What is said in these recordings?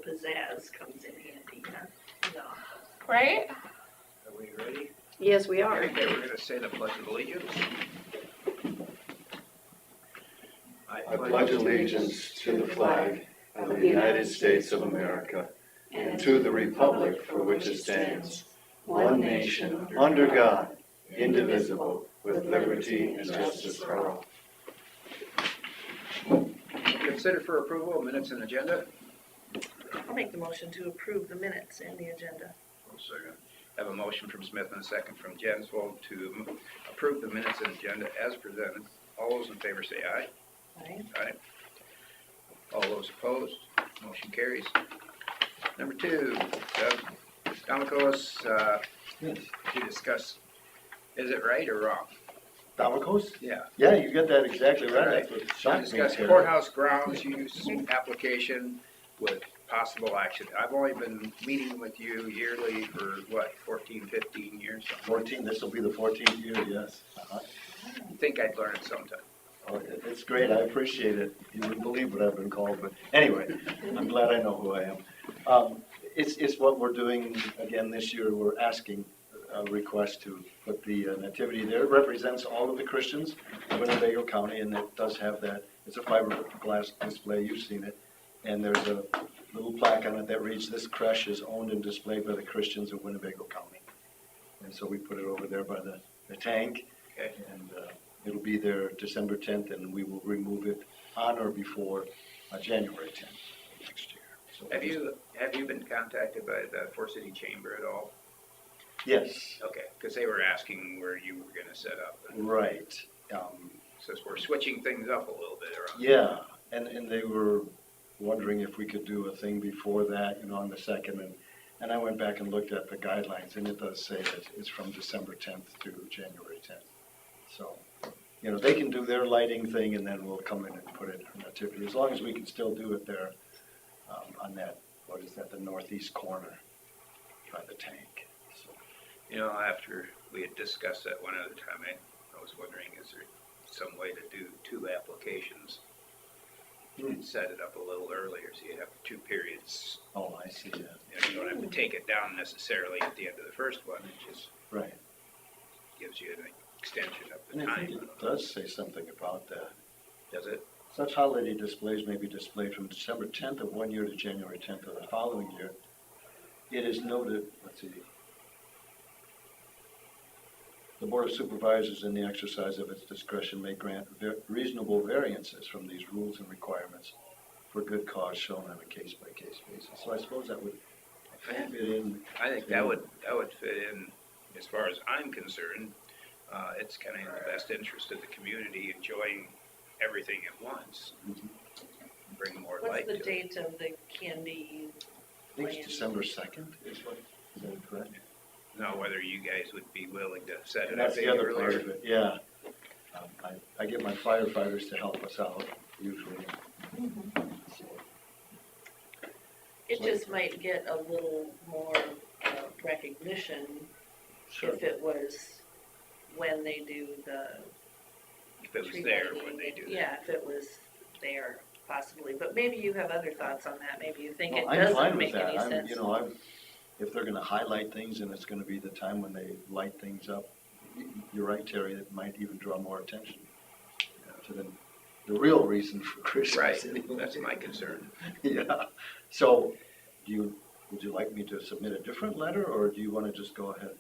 pizzazz comes in handy, yeah. Right? Are we ready? Yes, we are. Okay, we're gonna say the Pledge of Allegiance. I pledge allegiance to the flag of the United States of America and to the republic for which it stands, one nation, under God, indivisible, with liberty and justice for all. Consider for approval of minutes and agenda. I'll make the motion to approve the minutes and the agenda. Second. I have a motion from Smith and a second from Jensvold to approve the minutes and agenda as presented. All those in favor say aye. Aye. Aye. All those opposed, motion carries. Number 2, Domicos, to discuss, is it right or wrong? Damicos? Yeah. Yeah, you got that exactly right. Right. That's what To shocked me. discuss Terry. courthouse grounds use application with possible action. I've only been meeting with you yearly for, 14, 15 years? 14, this will be the 14th year, yes. Uh-huh. I think I'd learn it sometime. Oh, it's great, I appreciate it. You wouldn't believe what I've been called, but anyway, I'm glad I know who I am. It's what we're doing again this year. We're asking a request to put the nativity there. It represents all of the Christians of Winnebago County, and it does have that. It's a fiberglass display, you've seen it. And there's a little plaque on it that reads, "This creche is owned and displayed by the Christians of Winnebago County." And so we put it over there by the tank. Okay. And it'll be there December 10th, and we will remove it on or before January 10th next year. So Have you been contacted by the Fort City Chamber at all? Yes, Okay, because they were asking where you were gonna set up. right. Since we're switching things up a little bit around. Yeah, and they were wondering if we could do a thing before that, on the 2nd, and I went back and looked at the guidelines, and it does say that it's from December 10th to January 10th. So, they can do their lighting thing, and then we'll come in and put it in nativity, as long as we can still do it there on that, what is that, the northeast corner by the tank. So, After we had discussed that one other time, I was wondering, is there some way to do 2 applications? And set it up a little earlier, so you have 2 periods. oh, I see, yeah. You don't have to take it down necessarily at the end of the first one, it just Right. gives you an extension of the And I think time. it does say something about that. Does it? Such holiday displays may be displayed from December 10th of one year to January 10th of the following year. It is noted, let's see, the Board of Supervisors, in the exercise of its discretion, may grant reasonable variances from these rules and requirements for good cause shown on a case-by-case basis. So I suppose that would fit in. I think that would fit in, as far as I'm concerned. It's kind of in the best interest of the community, enjoying everything at once. Bring more What's light to the it. date of the candy? I think it's December 2nd, is that correct? Know whether you guys would be willing to set it And up that's the any other part earlier. of it, yeah. I get my firefighters to help us out, usually. So, It just might get a little more recognition Sure. if it was when they do the If it was tree there lighting when they do that. Yeah, if it was there, possibly. But maybe you have other thoughts on that. Maybe you think it Well, I'm fine doesn't with make that. any sense. If they're gonna highlight things and it's gonna be the time when they light things up, you're right, Terry, it might even draw more attention to the real reason for Christmas. Right, anyway. that's my concern. Yeah, so, would you like me to submit a different letter, or do you wanna just go ahead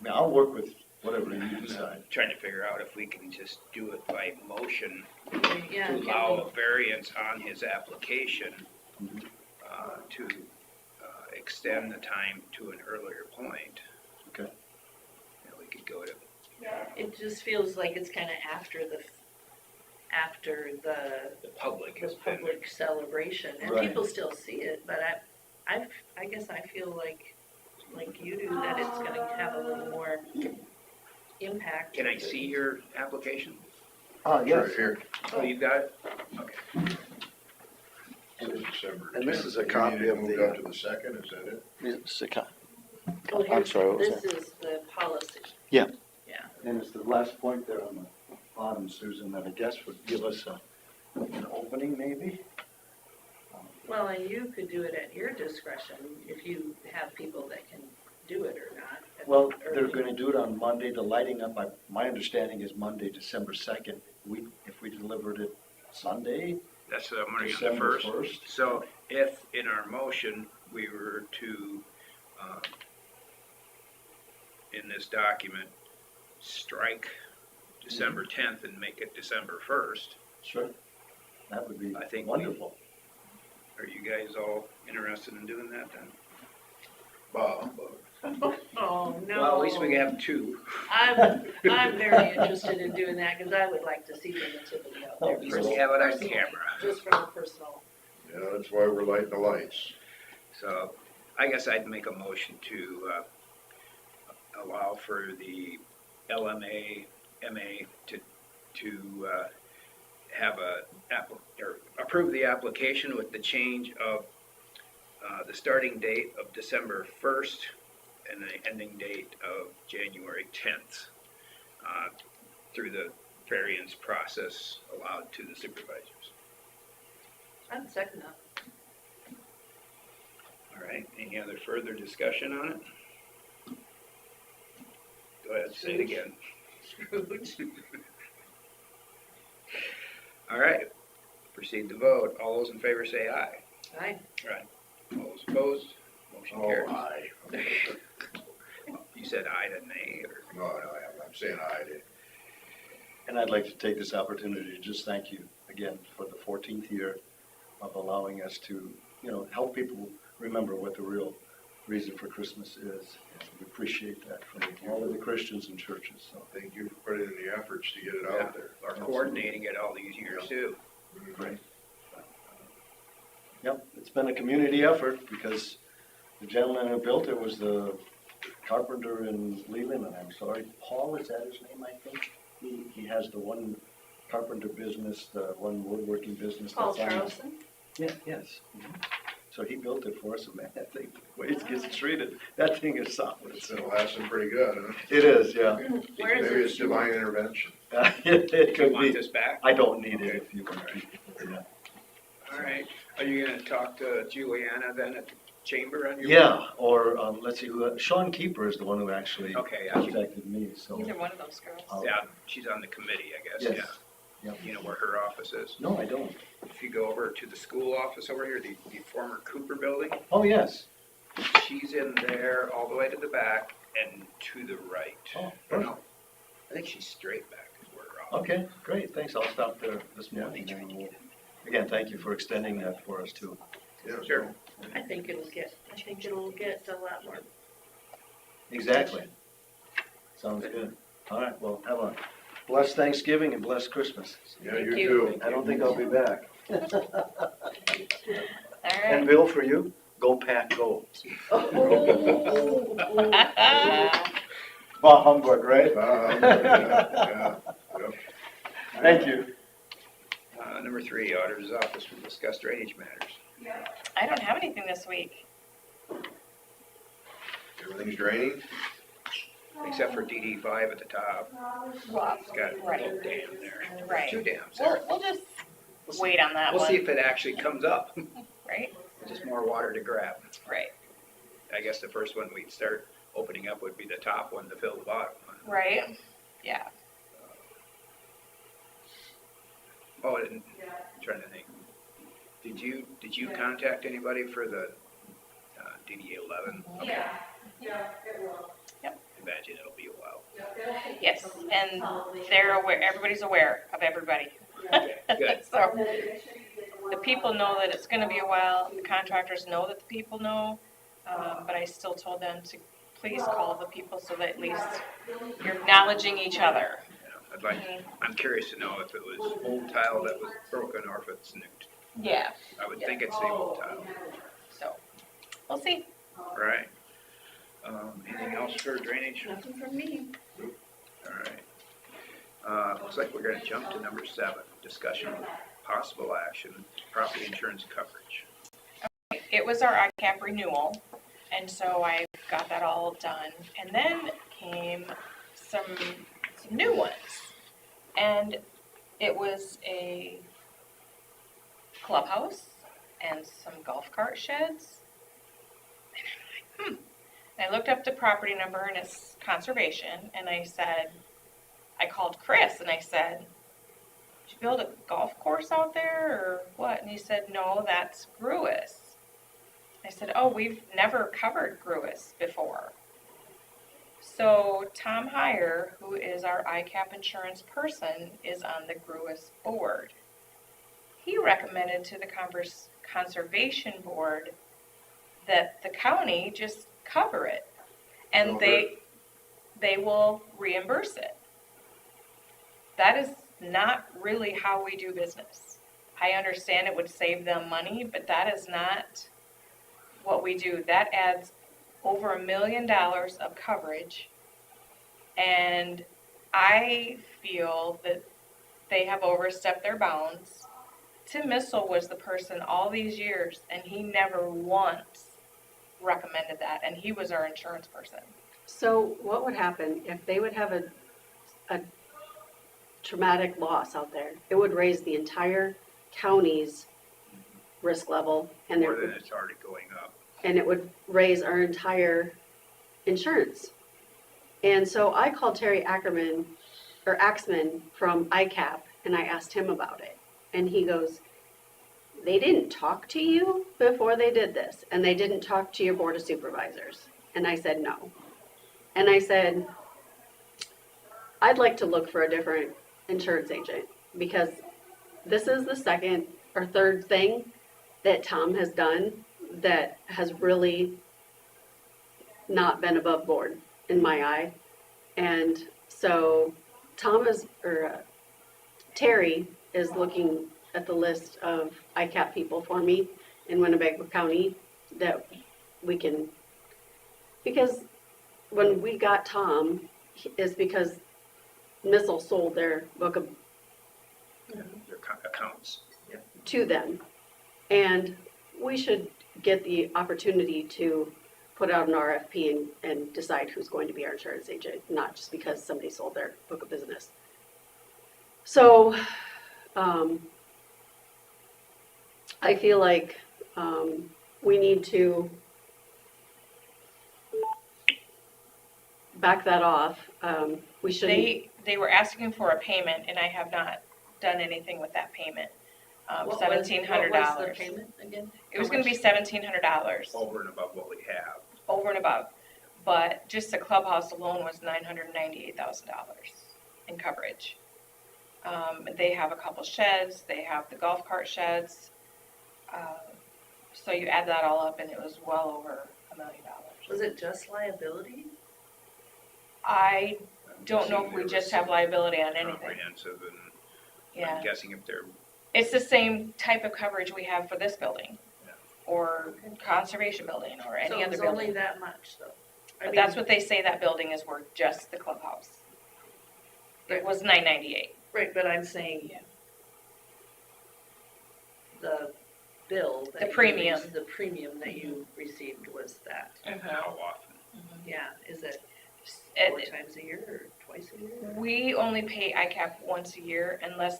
and, I'll work with whatever you decide. Trying to figure out if we can just do it by motion, Yeah, to give allow them- a variance on his application Mhm. to extend the time to an earlier point. Okay. We could go to, It just feels like it's kind of after the the public has been, public celebration, and Right. people still see it. But I guess I feel like you do, that it's going to have a little more impact. can I see your application? Yes. Oh, you got it? Okay. And this is a copy of Moved the, up to the 2nd, is that it? it's a co- Well, I'm here's- sorry, what was This is the policy. Yeah. Yeah. And it's the last point there on the bottom, Susan, that I guess would give us an opening, maybe? Well, and you could do it at your discretion if you have people that can do it or not. Well, they're Early. gonna do it on Monday, the lighting up, my understanding is Monday, December 2nd. If we delivered it Sunday, That's what I'm wondering on the December first. 1st. So if in our motion, we were to, in this document, strike December 10th and make it December 1st, Sure, that would be I think wonderful. are you guys all interested in doing that then? Bob, Oh, no. Well, at least we have two. I'm very interested in doing that because I would like to see the nativity out there. Oh, We just have it on personal- camera. Just from a personal. yeah, that's why we're lighting the lights. So I guess I'd make a motion to allow for the LMA, MA to have or approve the application with the change of the starting date of December 1st and the ending date of January 10th through the variance process allowed to the supervisors. I'd second that. All right, any other further discussion on it? Go ahead, say it again. Scrooge. All right, proceed to vote. All those in favor say aye. Aye. Right. All those opposed, motion Oh, carries. aye. You said aye to nay, or? No, I'm saying aye. And I'd like to take this opportunity to just thank you again for the 14th year of allowing us to, help people remember what the real reason for Christmas is. And we appreciate that from all of the Christians and churches, so Thank you for putting in the efforts to get it out there. Or coordinating it all these years too. great. Yep, it's been a community effort because the gentleman who built it was the carpenter in Leland, and I'm sorry, Paul, is that his name, I think? He has the one carpenter business, the one woodworking business. Paul that's on- Charleston? Yeah, yes. So he built it for us, and man, that thing, the way it gets treated, that thing is solid. It's So been lasting pretty good, huh? it is, yeah. Where is Maybe it? it's divine intervention. It Do you could want be. this back? I don't need it if you want to keep it. Yeah. All right. Are you gonna talk to Juliana then at the chamber on your? Yeah, or let's see, Sean Keeper is the one who actually Okay, yeah, contacted me, so. Either one of those girls. yeah, she's on the committee, I guess, Yes. yeah. Yep. You know where her office is? No, I don't. If you go over to the school office over here, the former Cooper building, Oh, yes. she's in there all the way to the back and to the right. Oh, Or no, I think she's straight back is where her office. Okay, great, thanks, I'll stop there this morning. And we'll- Again, thank you for extending that for us, too. Yeah, Sure. I think it'll get a lot more. Exactly. Sounds good. All right, well, have a blessed Thanksgiving and blessed Christmas. Yeah, Thank you you. too. I don't think I'll be back. All And right. Bill, for you, go Pack, go. Bah humbug, right? Yeah. Thank you. Number 3, auditor's office will discuss drainage matters. I don't have anything this week. Everything's draining? Except for DD 5 at the top. Well, It's got a right, little dam there. right. 2 dams there. We'll just wait on that We'll see one, if it actually comes up. right? Just more water to grab. Right, I guess the first one we'd start opening up would be the top one to fill the bottom one. right? Yeah. Oh, and I'm trying to think. Did you contact anybody for the DD 11? Yeah, it will. Yep. Imagine it'll be a while. Yes, and they're aware, everybody's aware of everybody. Okay, good. So, the people know that it's gonna be a while, the contractors know that the people know, but I still told them to please call the people so that at least you're acknowledging each other. Yeah, I'm curious to know if it was old tile that was broken or if it's new. Yeah, I would think it's the old tile. so, we'll see. Right. Anything else for drainage? Nothing from me. All right. Looks like we're gonna jump to number 7, discussion of possible action, property insurance coverage. It was our ICAP renewal, and so I got that all done. And then came some new ones. And it was a clubhouse, and some golf cart sheds. And I'm like, And I looked up the property number and it's conservation, and I called Chris and I said, did you build a golf course out there or what? And he said, no, that's Gruis. I said, oh, we've never covered Gruis before. So Tom Heyer, who is our ICAP insurance person, is on the Gruis board. He recommended to the conservation board that the county just cover it, and Okay. they will reimburse it. That is not really how we do business. I understand it would save them money, but that is not what we do. That adds over $1 million of coverage, and I feel that they have overstepped their bounds. Tim Missel was the person all these years, and he never once recommended that, and he was our insurance person. So what would happen if they would have a traumatic loss out there? It would raise the entire county's risk level, and More than it's already going up. it would raise our entire insurance. And so I called Terry Axman from ICAP, and I asked him about it. And he goes, they didn't talk to you before they did this, and they didn't talk to your board of supervisors. And I said, no. And I said, I'd like to look for a different insurance agent, because this is the second or third thing that Tom has done that has really not been above board in my eye. And so Terry is looking at the list of ICAP people for me in Winnebago County that we can, because when we got Tom is because Missile sold their book of Their accounts. to them. And we should get the opportunity to put out an RFP and decide who's going to be our insurance agent, not just because somebody sold their book of business. So, I feel like, we need to back that off. We shouldn't. They were asking for a payment, and I have not done anything with that payment. What was $1,700. the payment again? It was gonna be How $1,700 Over and above what we have. over and above. But just the clubhouse alone was $998,000 in coverage. They have a couple sheds, they have the golf cart sheds. So you add that all up and it was well over $1 million. Was it just liability? I don't know if we just have liability on anything. Comprehensive, and Yeah, I'm guessing if they're, it's the same type of coverage we have for this building. Yeah. Or conservation building or any other So it's building. only that much though? I But mean, that's what they say that building is worth, just the clubhouse. It was $998. right, but I'm saying Yeah. the bill. that The you premium. received- The premium that you received was that. and how often. Yeah, is it It- 4 times a year or twice a year? We only pay ICAP once a year unless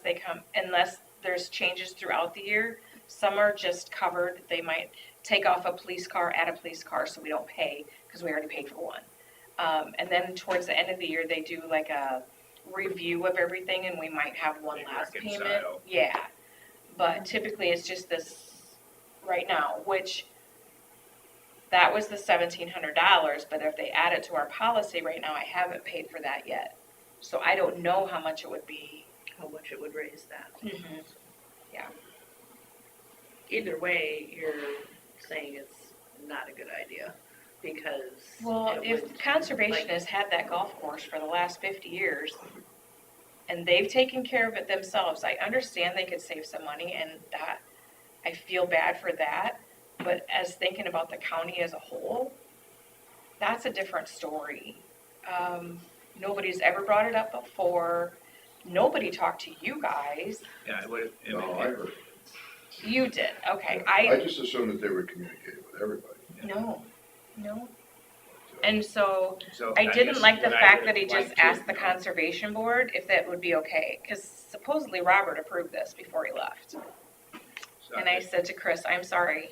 there's changes throughout the year. Some are just covered. They might take off a police car, add a police car, so we don't pay because we already paid for one. And then towards the end of the year, they do like a review of everything and we might have one They last payment. reconcile. Yeah, but typically it's just this right now, which that was the $1,700, but if they add it to our policy right now, I haven't paid for that yet. So I don't know how much it would be. How much it would raise that? Mhm. Yeah. Either way, you're saying it's not a good idea because. Well, it if would, conservation like- has had that golf course for the last 50 years, and they've taken care of it themselves, I understand they could save some money, and that, I feel bad for that, but as thinking about the county as a whole, that's a different story. Nobody's ever brought it up before, nobody talked to you guys, Yeah, it would, No, I heard. you did, okay, I just assumed that they were communicating with everybody. no. And so, so I didn't guess like the what I fact would that he like just to asked the know- conservation board if that would be okay, because supposedly Robert approved this before he left. And I said to Chris, I'm sorry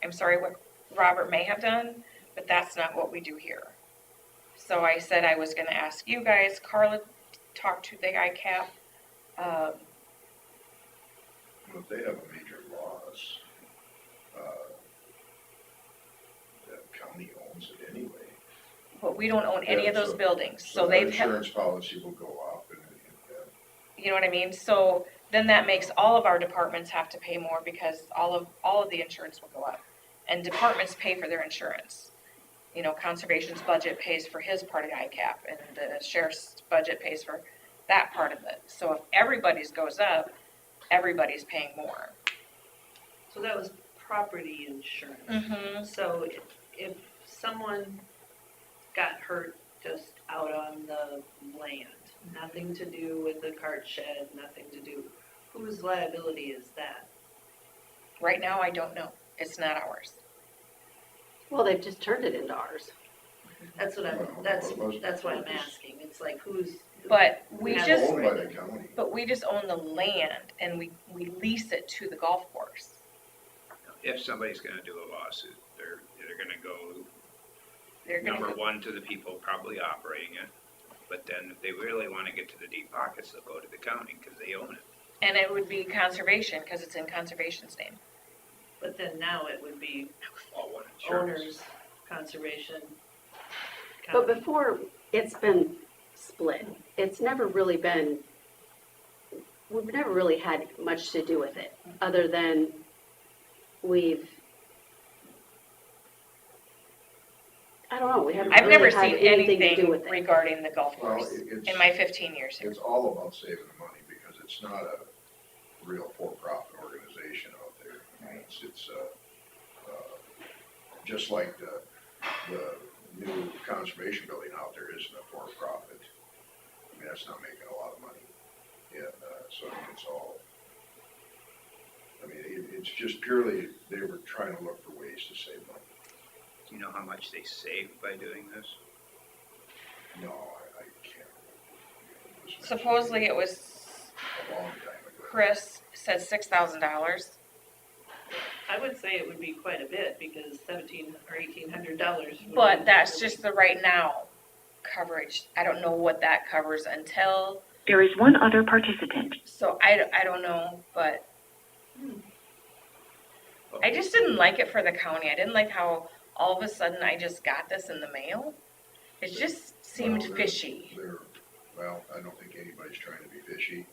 what Robert may have done, but that's not what we do here. So I said I was gonna ask you guys, Carla talked to the ICAP. Well, if they have a major loss, the county owns it anyway. But we don't own any Yeah, of those so- buildings, so their they've, insurance policy will go up and you know what I mean? So then that makes all of our departments have to pay more because all of the insurance will go up. And departments pay for their insurance. You know, conservation's budget pays for his part of ICAP, and the sheriff's budget pays for that part of it. So if everybody's goes up, everybody's paying more. So that was property insurance. Mm-hmm. So if someone got hurt just out on the land, nothing to do with the cart shed, nothing to do, whose liability is that? Right now, I don't know. It's not ours. Well, they've just turned it into ours. That's what I'm, that's why I'm asking, it's like who's. But we It's just, owned by the county. but we just own the land and we lease it to the golf course. If somebody's gonna do a lawsuit, they're gonna go, They're gonna number go, one, to the people probably operating it. But then if they really wanna get to the deep pockets, they'll go to the county, cause they own it. and it would be conservation, cause it's in conservation's name. But then now it would be All one insurance. owners, conservation. But county. before, it's been split. It's never really been, we've never really had much to do with it, other than I don't know, we haven't I've never really had seen anything to do anything with it. regarding the golf Well, course it's, in my 15 years here. it's all about saving the money because it's not a real for-profit organization out there. Right. It's just like the new conservation building out there isn't a for-profit. I mean, that's not making a lot of money. And, so it's all, I mean, it's just purely, they were trying to look for ways to save money. Do you know how much they saved by doing this? No, I can't. It was Supposedly it was, a long time ago. Chris said $6,000. I would say it would be quite a bit, because $1,700 or $1,800. But that's just the right now coverage. I don't know what that covers until, There is one other participant. so I don't know, but I just didn't like it for the county. I didn't like how all of a sudden I just got this in the mail. It just seemed Well, fishy. Well, I don't think anybody's trying to be fishy,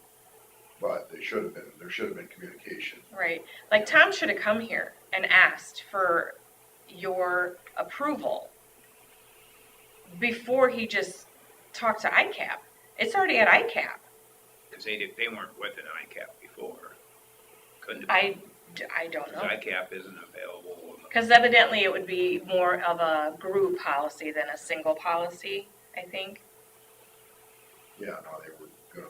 but there should have been communication. Right. Like Tom should have come here and asked for your approval before he just talked to ICAP. It's already at ICAP. Cause they weren't with an ICAP before. Couldn't have I been. don't know. Cause ICAP isn't available. Because evidently it would be more of a group policy than a single policy, I think. Yeah, no, they were gonna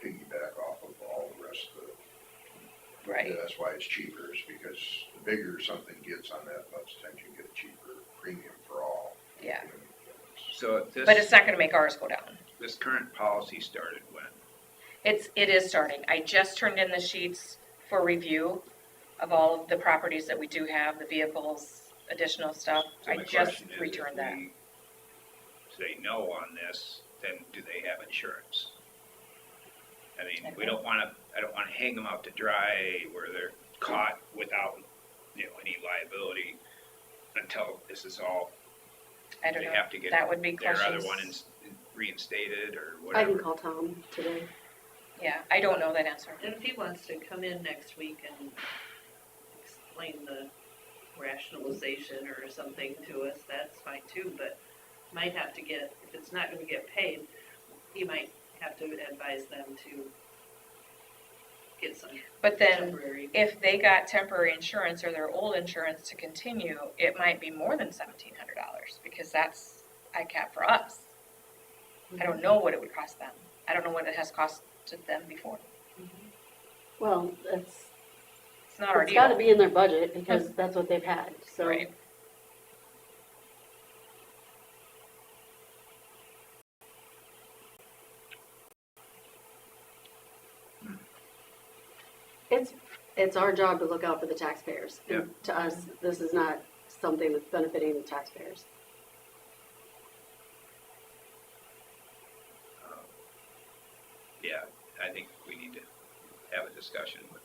piggyback off of all the rest of the. Right. Yeah, that's why it's cheaper, is because the bigger something gets on that, lots of times you get a cheaper premium for all. Yeah. So if this, But it's not gonna make ours go down. this current policy started when? It is starting. I just turned in the sheets for review of all of the properties that we do have, the vehicles, additional stuff. So I my just question is, returned that. if we say no on this, then do they have insurance? I mean, I don't wanna hang them out to dry where they're caught without, any liability until this is all, I don't they know. have to get That would be their questions. other one reinstated or I can whatever. call Tom today. Yeah, I don't know that answer. And if he wants to come in next week and explain the rationalization or something to us, that's fine too, but might have to get, if it's not gonna get paid, he might have to advise them to get some But then temporary. if they got temporary insurance or their old insurance to continue, it might be more than $1,700 because that's ICAP for us. I don't know what it would cost them. I don't know what it has costed them before. Well, it's It's not our gotta deal. be in their budget, because that's what they've had, so. Right. it's our job to look out for the taxpayers. And to us, this is not something that's benefiting the taxpayers. Yeah, I think we need to have a discussion with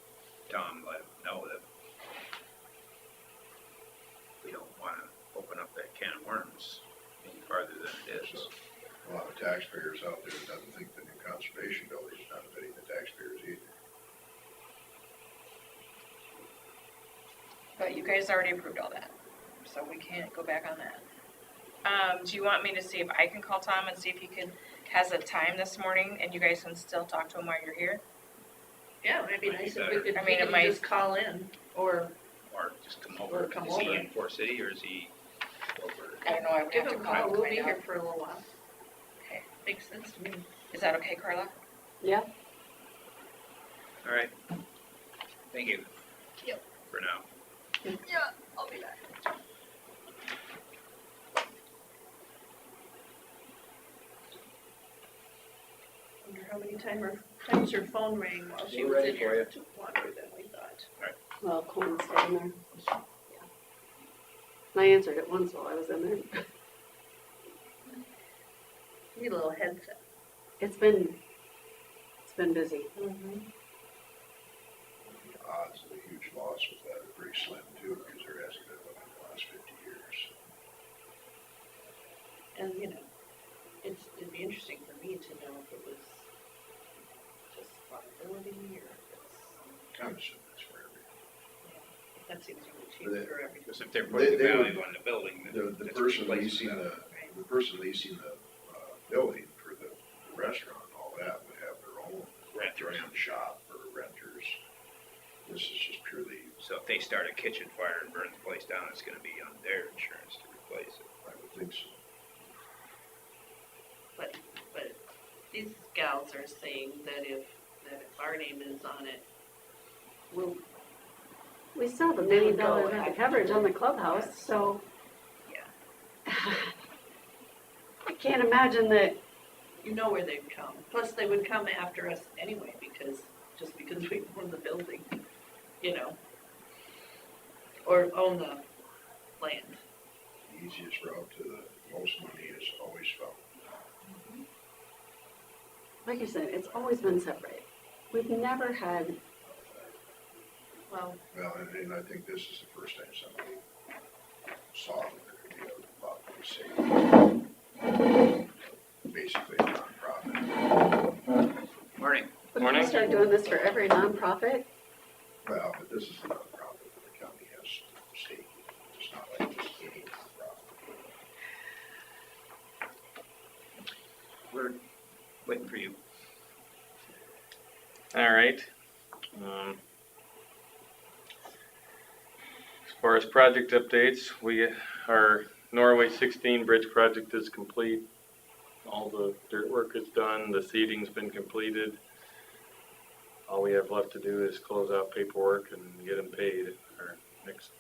Tom, let him know that we don't wanna open up that can of worms any farther than it is. So, a lot of taxpayers out there doesn't think the new conservation building is benefiting the taxpayers either. But you guys already approved all that, so we can't go back on that. Do you want me to see if I can call Tom and see if he has a time this morning and you guys can still talk to him while you're here? Yeah, it might be Might be nice if better. we could, I mean, he it could might- just call in, or Or just come Or over. come Is he over. in Forest City or is he over? I don't know, I would give have to him a call call, him to we'll be find here out. for a little while. Okay. Makes sense to me. Is that okay, Carla? Yeah? All right. Thank you. Yep. For now. Yeah, I'll be back. Wonder how many times her phone rang while she We're was ready in for here. you. It took longer than we thought. Well, Colin's in there. Yeah. And I answered it once while I was in there. Need a little headset. It's been busy. Mm-hmm. The odds of a huge loss with that are pretty slim too, because there hasn't been one in the last 50 years. And, you know, it'd be interesting for me to know if it was just liability or if it's, I'm assuming it's for everything. that seems really cheap But for everything. Because if they're putting They value on the building, then The it's person replacing leasing that. the person leasing the building for the restaurant and all that would have their own Renters. shop or renters. This is just purely, So if they start a kitchen fire and burn the place down, it's gonna be on their insurance to replace it. I would think so. But these gals are saying that if our name is on it, We still have $1 They million would go worth of after coverage on the it. clubhouse, so yeah, I can't imagine that. you know where they'd come. Plus, they would come after us anyway, because we own the building, you know, or own the land. The easiest route to the most money is always found. Like I said, it's always been separate. We've never had, Well, Well, and I think this is the first time somebody saw that there could be a publicly safe, basically a nonprofit. Morning. but we start doing this for every nonprofit. Well, but this is a nonprofit that the county has stake in. It's not like just any nonprofit. We're waiting for you. All right. As far as project updates, our Norway 16 bridge project is complete. All the dirt work is done, the seeding's been completed. All we have left to do is close out paperwork and get them paid. Our next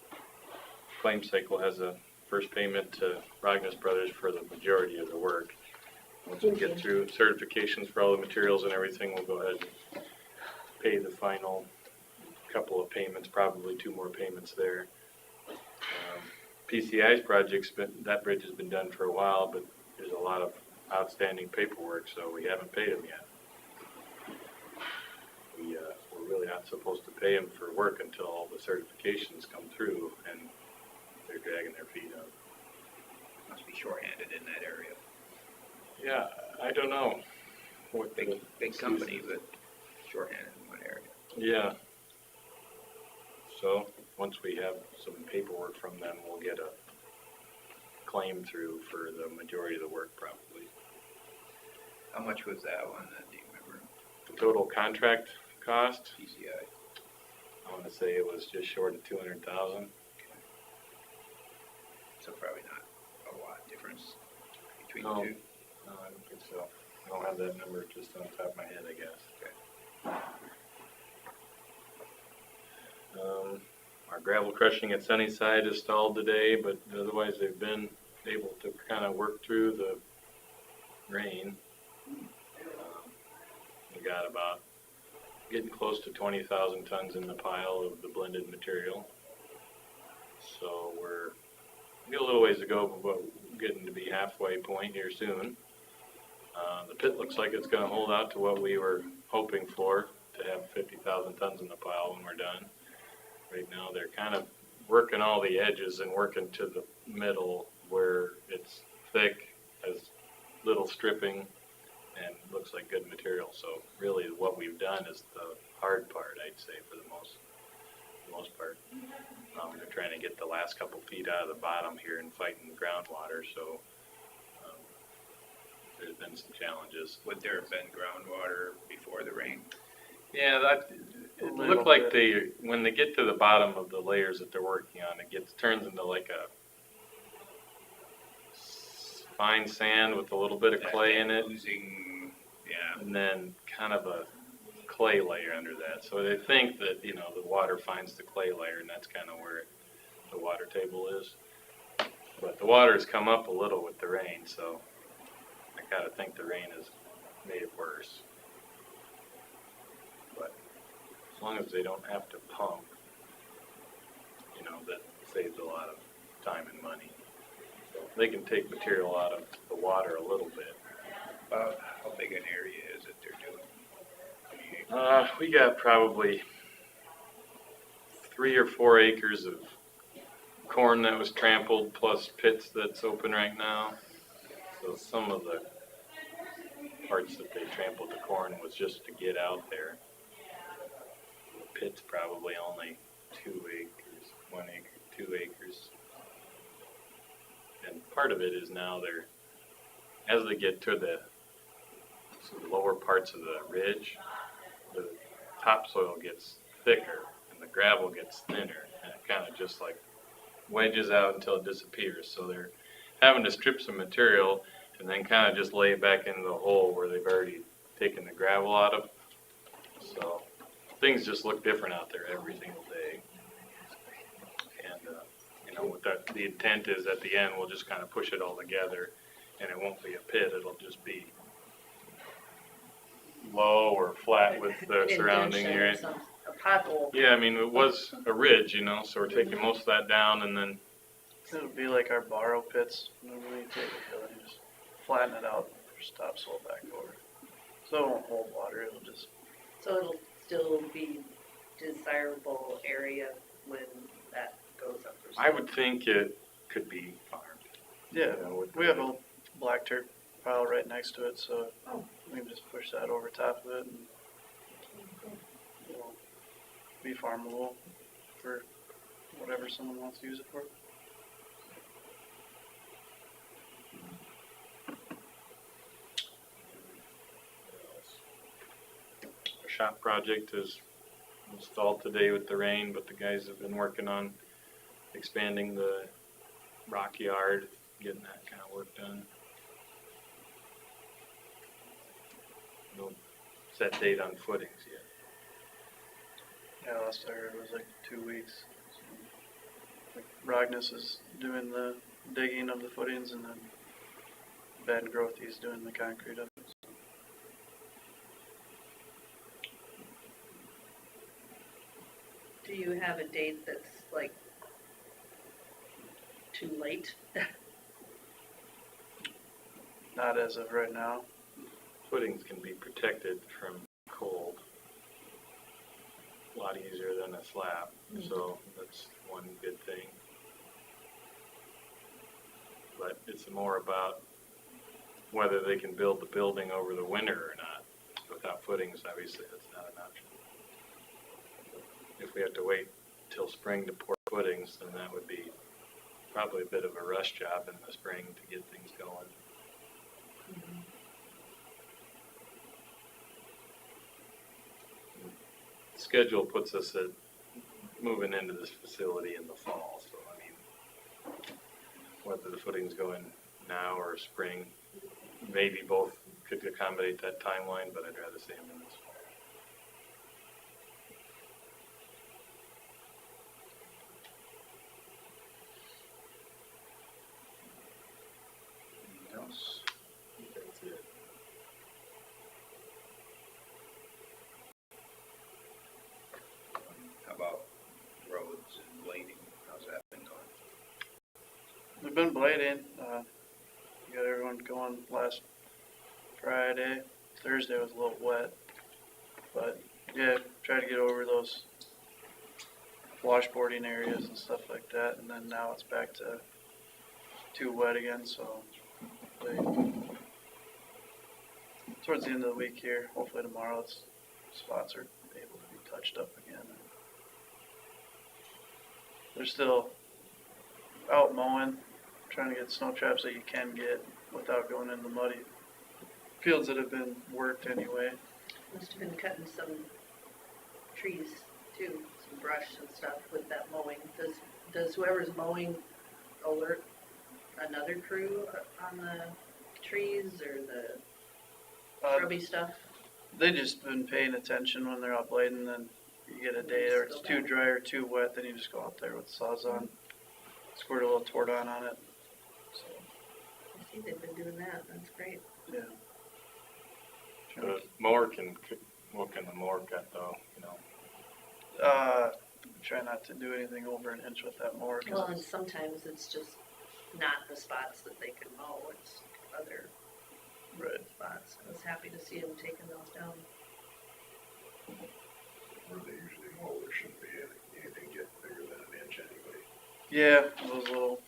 claim cycle has a first payment to Rognus Brothers for the majority of the work. Once we get through certifications for all the materials and everything, we'll go ahead and pay the final couple of payments, probably 2 more payments there. PCI's that bridge has been done for a while, but there's a lot of outstanding paperwork, so we haven't paid them yet. We're really not supposed to pay them for work until all the certifications come through, and they're dragging their feet up. Must be shorthanded in that area. Yeah, I don't know. What Big company, but shorthanded in one area. Yeah. So, once we have some paperwork from them, we'll get a claim through for the majority of the work probably. How much was that one, do you remember? The total contract cost, PCI? I want to say it was just short of 200,000. So probably not a lot difference between No. the two. No, I don't think so. I don't have that number just on top of my head, I guess. Our gravel crushing at Sunnyside is stalled today, but otherwise they've been able to kind of work through the rain. We got about getting close to 20,000 tons in the pile of the blended material. So we're got a little ways to go, but getting to be halfway point here soon. The pit looks like it's going to hold out to what we were hoping for, to have 50,000 tons in the pile when we're done. Right now, they're kind of working all the edges and working to the middle where it's thick, has little stripping, and looks like good material. So really what we've done is the hard part, I'd say, for the most part. They're trying to get the last couple feet out of the bottom here and fighting groundwater, so there's been some challenges. Would there have been groundwater before the rain? Yeah, it looked like when they get to the bottom of the layers that they're working on, turns into like a fine sand with a little bit of clay in it. Losing, yeah. And then kind of a clay layer under that. So they think that, the water finds the clay layer, and that's kind of where the water table is. But the water's come up a little with the rain, so I gotta think the rain has made it worse. But as long as they don't have to pump, that saves a lot of time and money. So they can take material out of the water a little bit. About how big an area is it they're doing? We got probably 3 or 4 acres of corn that was trampled, plus pits that's open right now. So some of the parts that they trampled the corn was just to get out there. The pit's probably only 2 acres, 1 acre, 2 acres. And part of it is now as they get to the lower parts of the ridge, the topsoil gets thicker and the gravel gets thinner, and it kind of just like wedges out until it disappears. So they're having to strip some material and then kind of just lay it back into the hole where they've already taken the gravel out of. So things just look different out there every single day. And what the intent is at the end, we'll just kind of push it all together, and it won't be a pit, it'll just be low or flat with the surrounding area. A pothole. Yeah, I mean, it was a ridge, so we're taking most of that down, and then It'll be like our borrow pits. Normally you take a hill and just flatten it out, push topsoil back over. So it won't hold water, it'll just, So it'll still be desirable area when that goes up for sale. I would think it could be farmed. yeah. With We have a black dirt pile right next to it, so Oh. we can just push that over top of it and it'll be farmable for whatever someone wants to use it for. Our shop project is installed today with the rain, but the guys have been working on expanding the rock yard, getting that kind of work done. No set date on footings yet. Yeah, last I heard it was like 2 weeks. So, like Rognus is doing the digging of the footings and then Bed and Growthy's doing the concrete of it. Do you have a date that's like too late? Not as of right now. Footings can be protected from cold a lot easier than a slab, so that's one good thing. But it's more about whether they can build the building over the winter or not. Without footings, obviously, that's not an option. If we have to wait till spring to pour footings, then that would be probably a bit of a rush job in the spring to get things going. The schedule puts us at moving into this facility in the fall, so I mean, whether the footings go in now or spring, maybe both could accommodate that timeline, but I'd rather see them in this fall. Anything else? I think that's it. We've been blading, got everyone going last Friday. Thursday was a little wet, but yeah, try to get over those washboarding areas and stuff like that, and then now it's back to too wet again, so towards the end of the week here, hopefully tomorrow, spots are able to be touched up again. They're still out mowing, trying to get snow traps that you can get without going in the muddy fields that have been worked anyway. Must have been cutting some trees too, some brush and stuff with that mowing. Does whoever's mowing alert another crew on the trees or the shrubby stuff? They just been paying attention when they're out blading, then you get a day or it's too dry or too wet, then you just go out there with Sawzall, squirt a little Tordon on it. So, I see they've been doing that, that's great. yeah. The mower what can the mower cut though, you know? Try not to do anything over an inch with that mower. 'Cause Well, and sometimes it's just not the spots that they can mow, it's other right. spots. I was happy to see them taking those down. Where they usually mow, there shouldn't be anything getting bigger than an inch anyway. Yeah, those little.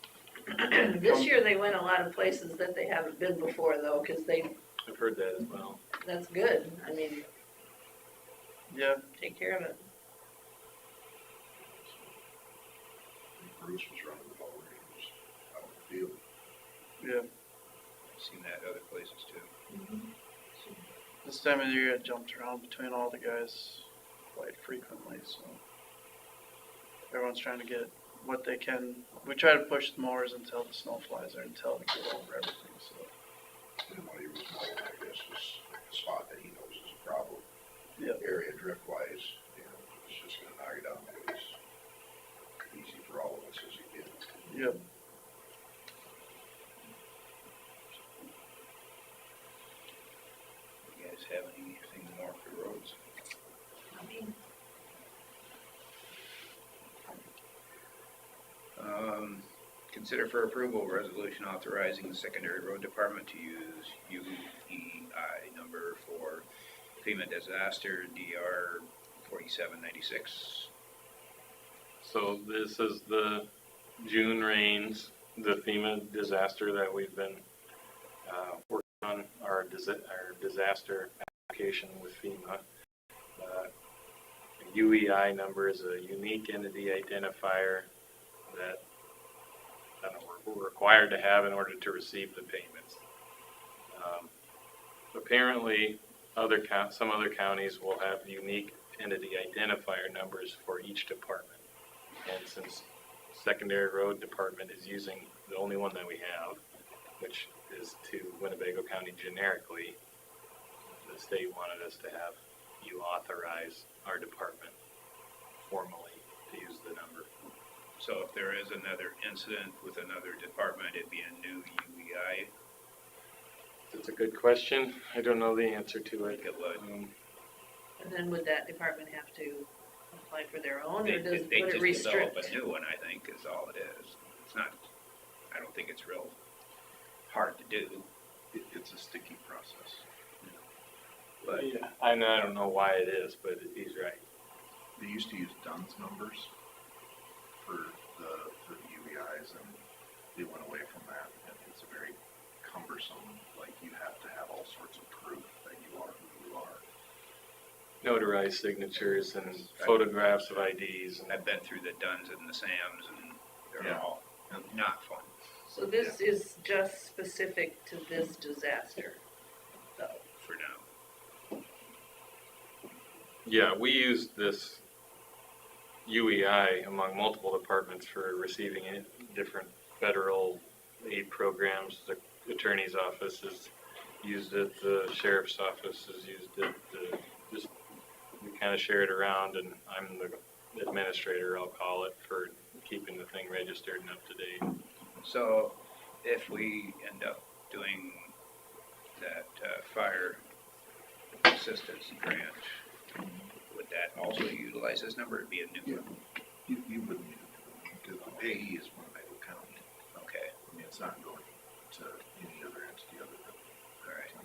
This year they went a lot of places that they haven't been before though, cause I've heard that as well. that's good. I mean, Yeah, take care of it. Bruce was running the mower, he was out in the field. yeah. Seen that other places too. This time of the year, it jumped around between all the guys quite frequently, so everyone's trying to get what they can. We try to push the mowers until the snow flies there, until we get over everything, so. And what he was mowing, I guess, was a spot that he knows is a problem. Yeah. Area drift wise, you know, it's just gonna knock it down, but it's easy for all of us as he did. Yep. You guys have anything more for roads? I mean, Consider for approval resolution authorizing the secondary road department to use UEI number for FEMA disaster DR 4796. So this is the June rains, the FEMA disaster that we've been working on, our disaster application with FEMA. UEI number is a unique entity identifier that we're required to have in order to receive the payments. Apparently, some other counties will have unique entity identifier numbers for each department. And since secondary road department is using the only one that we have, which is to Winnebago County generically, the state wanted us to have you authorize our department formally to use the number. So if there is another incident with another department, it'd be a new UEI. It's a good question. I don't know the answer to it. It would. and then would that department have to apply for their own, They or does, they would it just develop restrict? a new one, I think, is all it is. It's not, I don't think it's real hard to do, It's a sticky process. but Yeah, I don't know why it is, but he's right. They used to use DUNS numbers for the UEIs, and they went away from that, and it's very cumbersome, like you have to have all sorts of proof that you are who you are. Notarized signatures and photographs of IDs. And I've been through the Duns and the Sams, and they're Yeah. all not fun. So this is just specific to this disaster, though. For now. Yeah, we used this UEI among multiple departments for receiving different federal aid programs. The attorney's office has used it, the sheriff's office has used it, just we kind of share it around, and I'm the administrator, I'll call it, for keeping the thing registered and up to date. So if we end up doing that fire assistance grant, would that also utilize this number? It'd be a new one? You wouldn't need it, because the payee is Winnebago County. Okay. it's not going to any other entity other than. All right.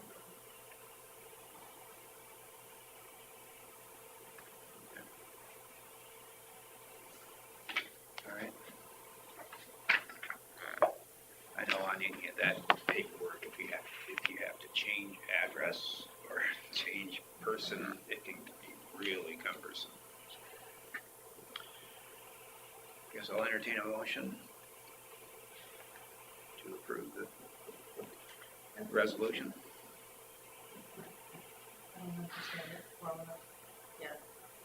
All right. I know on any of that paperwork, if you have to change address or change person, it can be really cumbersome. Guess I'll entertain a motion to approve the resolution. I don't understand it well enough.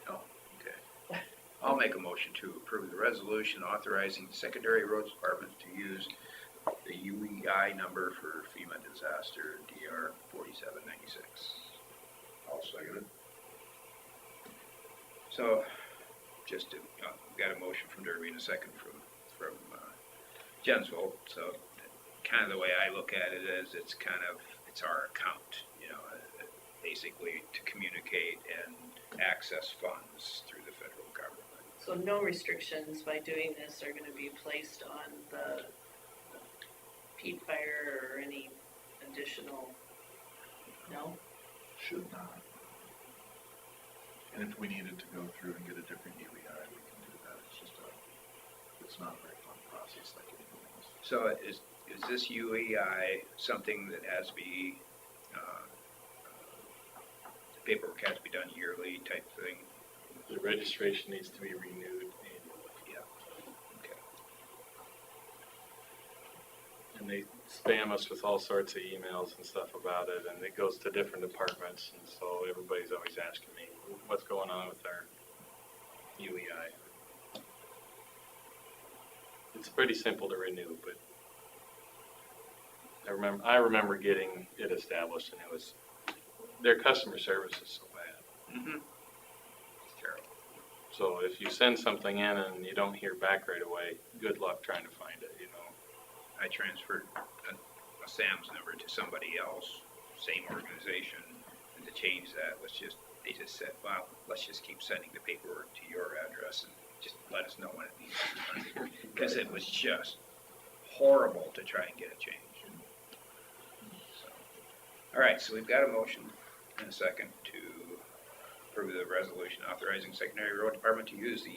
Oh, okay. I'll make a motion to approve the resolution authorizing the secondary roads department to use the UEI number for FEMA disaster DR 4796. I'll second it. So, just to, we got a motion from Derby and a second from Jensvold. So, kind of the way I look at it is it's our account, basically to communicate and access funds through the federal government. So no restrictions by doing this are gonna be placed on the peat fire or any additional, no? Should not. And if we needed to go through and get a different UEI, we can do that. It's not a very fun process like anything else. So is this UEI something that has to be, the paperwork has to be done yearly type thing? The registration needs to be renewed annually. Yeah. Okay. And they spam us with all sorts of emails and stuff about it, and it goes to different departments, and so everybody's always asking me, what's going on with our UEI? It's pretty simple to renew, but I remember getting it established, and their customer service is so bad. Mm-hmm. It's terrible. So if you send something in and you don't hear back right away, good luck trying to find it, I transferred a Sam's number to somebody else, same organization, and to change that they just said, well, let's just keep sending the paperwork to your address and just let us know when it needs to be done. Because it was just horrible to try and get it changed. So, all right, so we've got a motion and a second to approve the resolution authorizing secondary road department to use the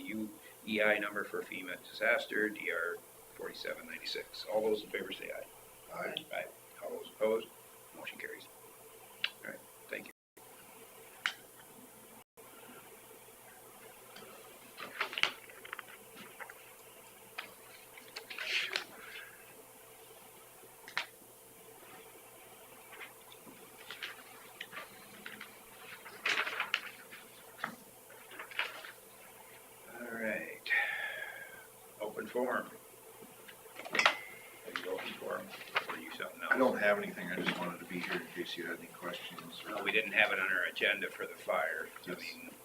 UEI number for FEMA disaster, DR 4796. All those in favor say aye. Aye. Aye. All those opposed, motion carries. All right, thank you. All right. Open forum. Are you open forum? Or are you something else? I don't have anything, I just wanted to be here in case you had any questions. No, we didn't have it on our agenda for the fire. Yes.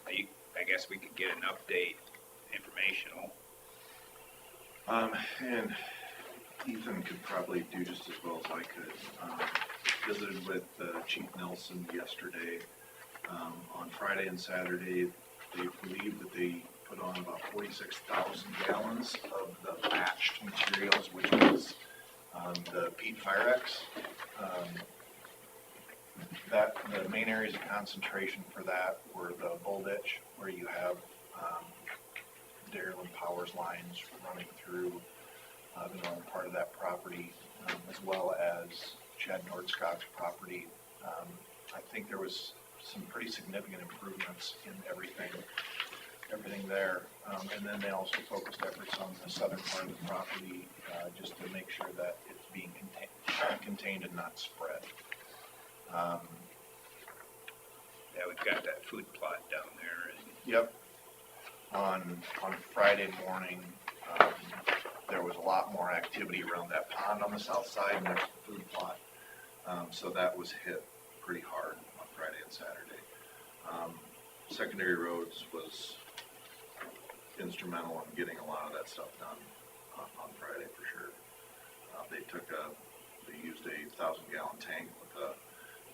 I mean, I guess we could get an update, informational. And Ethan could probably do just as well as I could. Visited with Chief Nelson yesterday. On Friday and Saturday, they believe that they put on about 46,000 gallons of the batched materials, which was the peat fire X. The main areas of concentration for that were the bull ditch, where you have Daryl and Powers lines running through the northern part of that property, as well as Chad Nordscott's property. I think there was some pretty significant improvements in everything there. And then they also focused efforts on the southern part of the property, just to make sure that it's being contained and not spread. Yeah, we've got that food plot down there. And Yep. On Friday morning, there was a lot more activity around that pond on the south side, and there's the food plot. So that was hit pretty hard on Friday and Saturday. Secondary roads was instrumental in getting a lot of that stuff done on Friday for sure. They used a 1,000-gallon tank with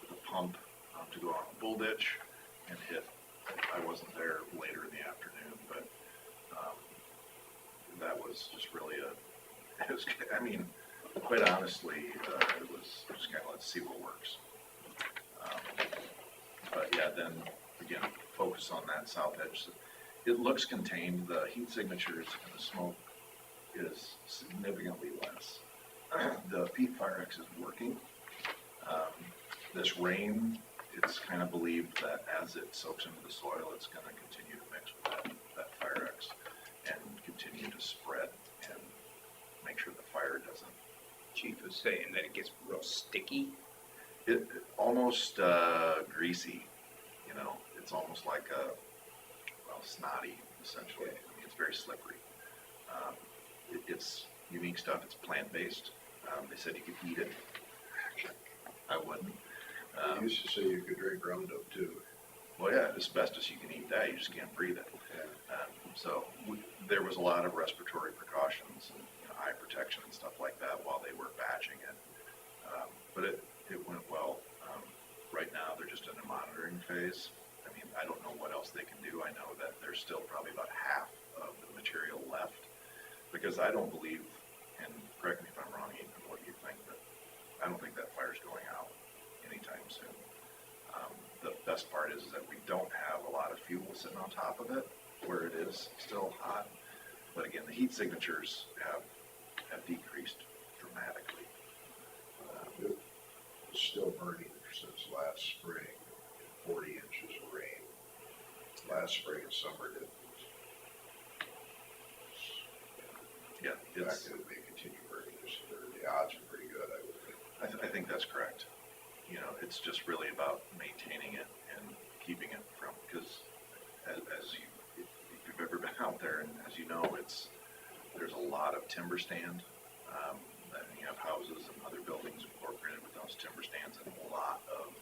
a pump to go on the bull ditch and hit. I wasn't there later in the afternoon, but that was just really quite honestly, it was just kind of let's see what works. But yeah, then again, focus on that south edge. It looks contained, the heat signatures and the smoke is significantly less. The peat fire X is working. This rain, it's kind of believed that as it soaks into the soil, it's gonna continue to mix with that fire X and continue to spread and make sure the fire doesn't. Chief was saying that it gets real sticky. It almost greasy, you know, it's almost like snotty, essentially. I mean, it's very slippery. It's unique stuff, it's plant-based. They said you could eat it. I wouldn't. They used to say you could drink Roundup too. Well, yeah, asbestos, you can eat that, you just can't breathe it. There was a lot of respiratory precautions and eye protection and stuff like that while they were batching it. But it went well. Right now, they're just in a monitoring phase. I mean, I don't know what else they can do. I know that there's still probably about half of the material left, because I don't believe, and correct me if I'm wrong, Ethan, what do you think, but I don't think that fire's going out anytime soon. The best part is that we don't have a lot of fuel sitting on top of it where it is still hot. But again, the heat signatures have decreased dramatically. It was still burning since last spring, 40 inches of rain. Last spring and summer didn't. Yeah, In fact, it may continue burning, the odds are pretty good, I would think. I think that's correct. You know, it's just really about maintaining it and keeping it from, because as if you've ever been out there, and as you know, there's a lot of timber stand, that you have houses and other buildings incorporated with those timber stands, and a lot of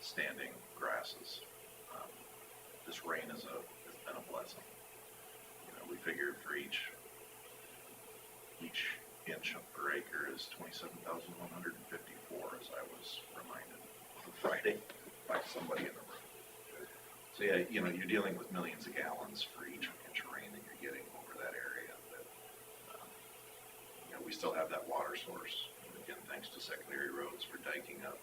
standing grasses. This rain has been a blessing. You know, we figure for each inch per acre is 27,154, as I was reminded on Friday by somebody in the room. So yeah, you know, you're dealing with millions of gallons for each inch of rain that you're getting over that area. But, you know, we still have that water source. And again, thanks to secondary roads for diking up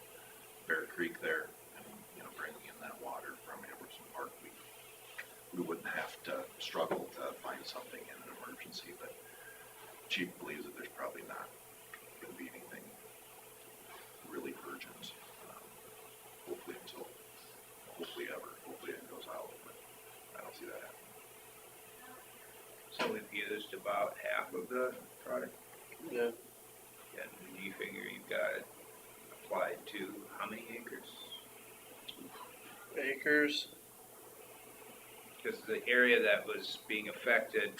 Bear Creek there and, you know, bringing in that water from Emerson Park. We wouldn't have to struggle to find something in an emergency, but Chief believes that there's probably not going to be anything really urgent, hopefully ever. Hopefully it goes out, but I don't see that happening. So we've used about half of the product. Yeah, And do you figure you've got it applied to how many acres? acres, Because the area that was being affected,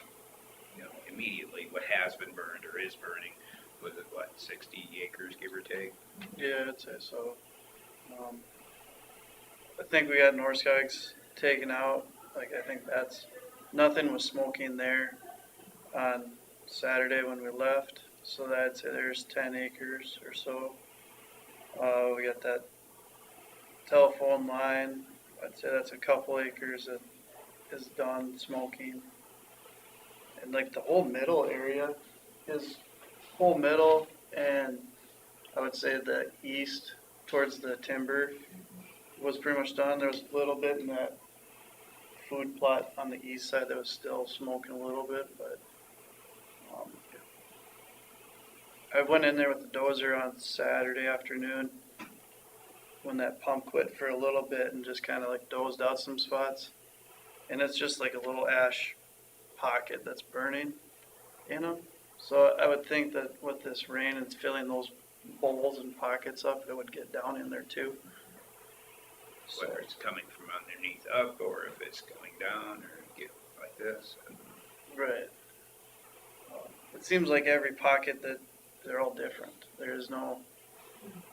you know, immediately, what has been burned or is burning, was it what, 60 acres, give or take? yeah, I'd say so. I think we got Norskogs taken out, like, I think nothing was smoking there on Saturday when we left, so I'd say there's 10 acres or so. We got that telephone line, I'd say that's a couple acres that is done smoking. And like the whole middle area is whole middle, and I would say the east towards the timber was pretty much done. There was a little bit in that food plot on the east side that was still smoking a little bit, but I went in there with the dozer on Saturday afternoon when that pump quit for a little bit and just kind of like dozed out some spots. And it's just like a little ash pocket that's burning, you know? So I would think that with this rain, it's filling those bowls and pockets up, it would get down in there too. So, Whether it's coming from underneath up or if it's going down or get like this. right. It seems like every pocket that they're all different. There's no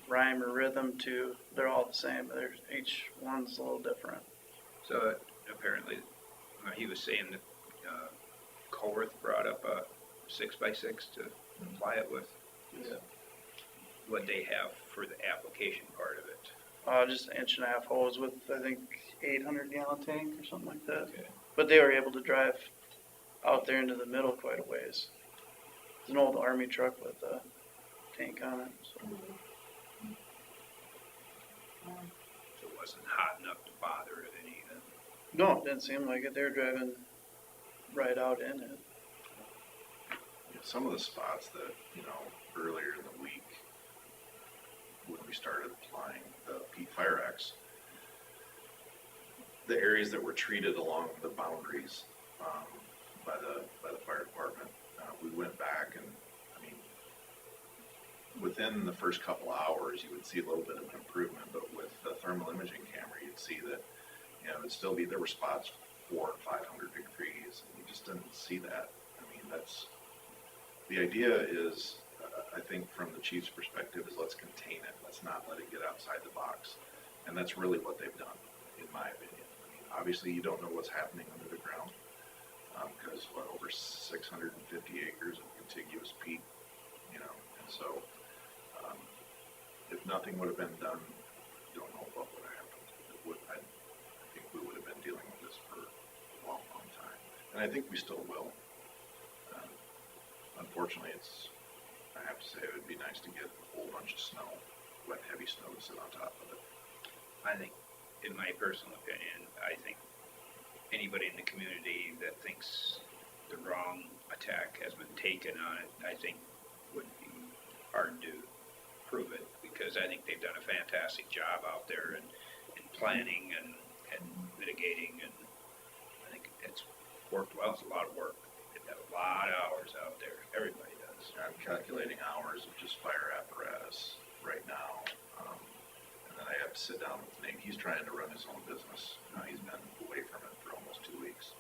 rhyme or rhythm to, they're all the same. Each one's a little different. So apparently, he was saying that Colworth brought up a 6x6 to apply it with. Yeah. What they have for the application part of it. Just an 1.5 hose with, I think, 800 gallon tank or something like that. Okay. But they were able to drive out there into the middle quite a ways. It's an old army truck with a tank on it, so. So it wasn't hot enough to bother it any then. No, it didn't seem like it. They were driving right out in it. Yeah, some of the spots that, earlier in the week, when we started applying the Peat Fire X, the areas that were treated along the boundaries, by the fire department, we went back and, within the first couple hours, you would see a little bit of an improvement, but with the thermal imaging camera, you'd see that, it'd still be, there were spots 400 and 500 degrees, and you just didn't see that. The idea is, I think from the chief's perspective, is let's contain it, let's not let it get outside the box. And that's really what they've done, in my opinion. Obviously, you don't know what's happening under the ground, because over 650 acres of contiguous peat, and so, if nothing would have been done, don't know what would have happened. I think we would have been dealing with this for a long, long time. And I think we still will. Unfortunately, I have to say, it would be nice to get a whole bunch of snow, wet, heavy snow to sit on top of it. I think, in my personal opinion, I think anybody in the community that thinks the wrong attack has been taken on it, I think would be hard to prove it, because I think they've done a fantastic job out there in planning and mitigating, and I think it's worked well. It's a lot of work. They've got a lot of hours out there. Everybody does. I'm calculating hours of just fire apparatus right now. And then I have to sit down with Nate. He's trying to run his own business. He's been away from it for almost 2 weeks.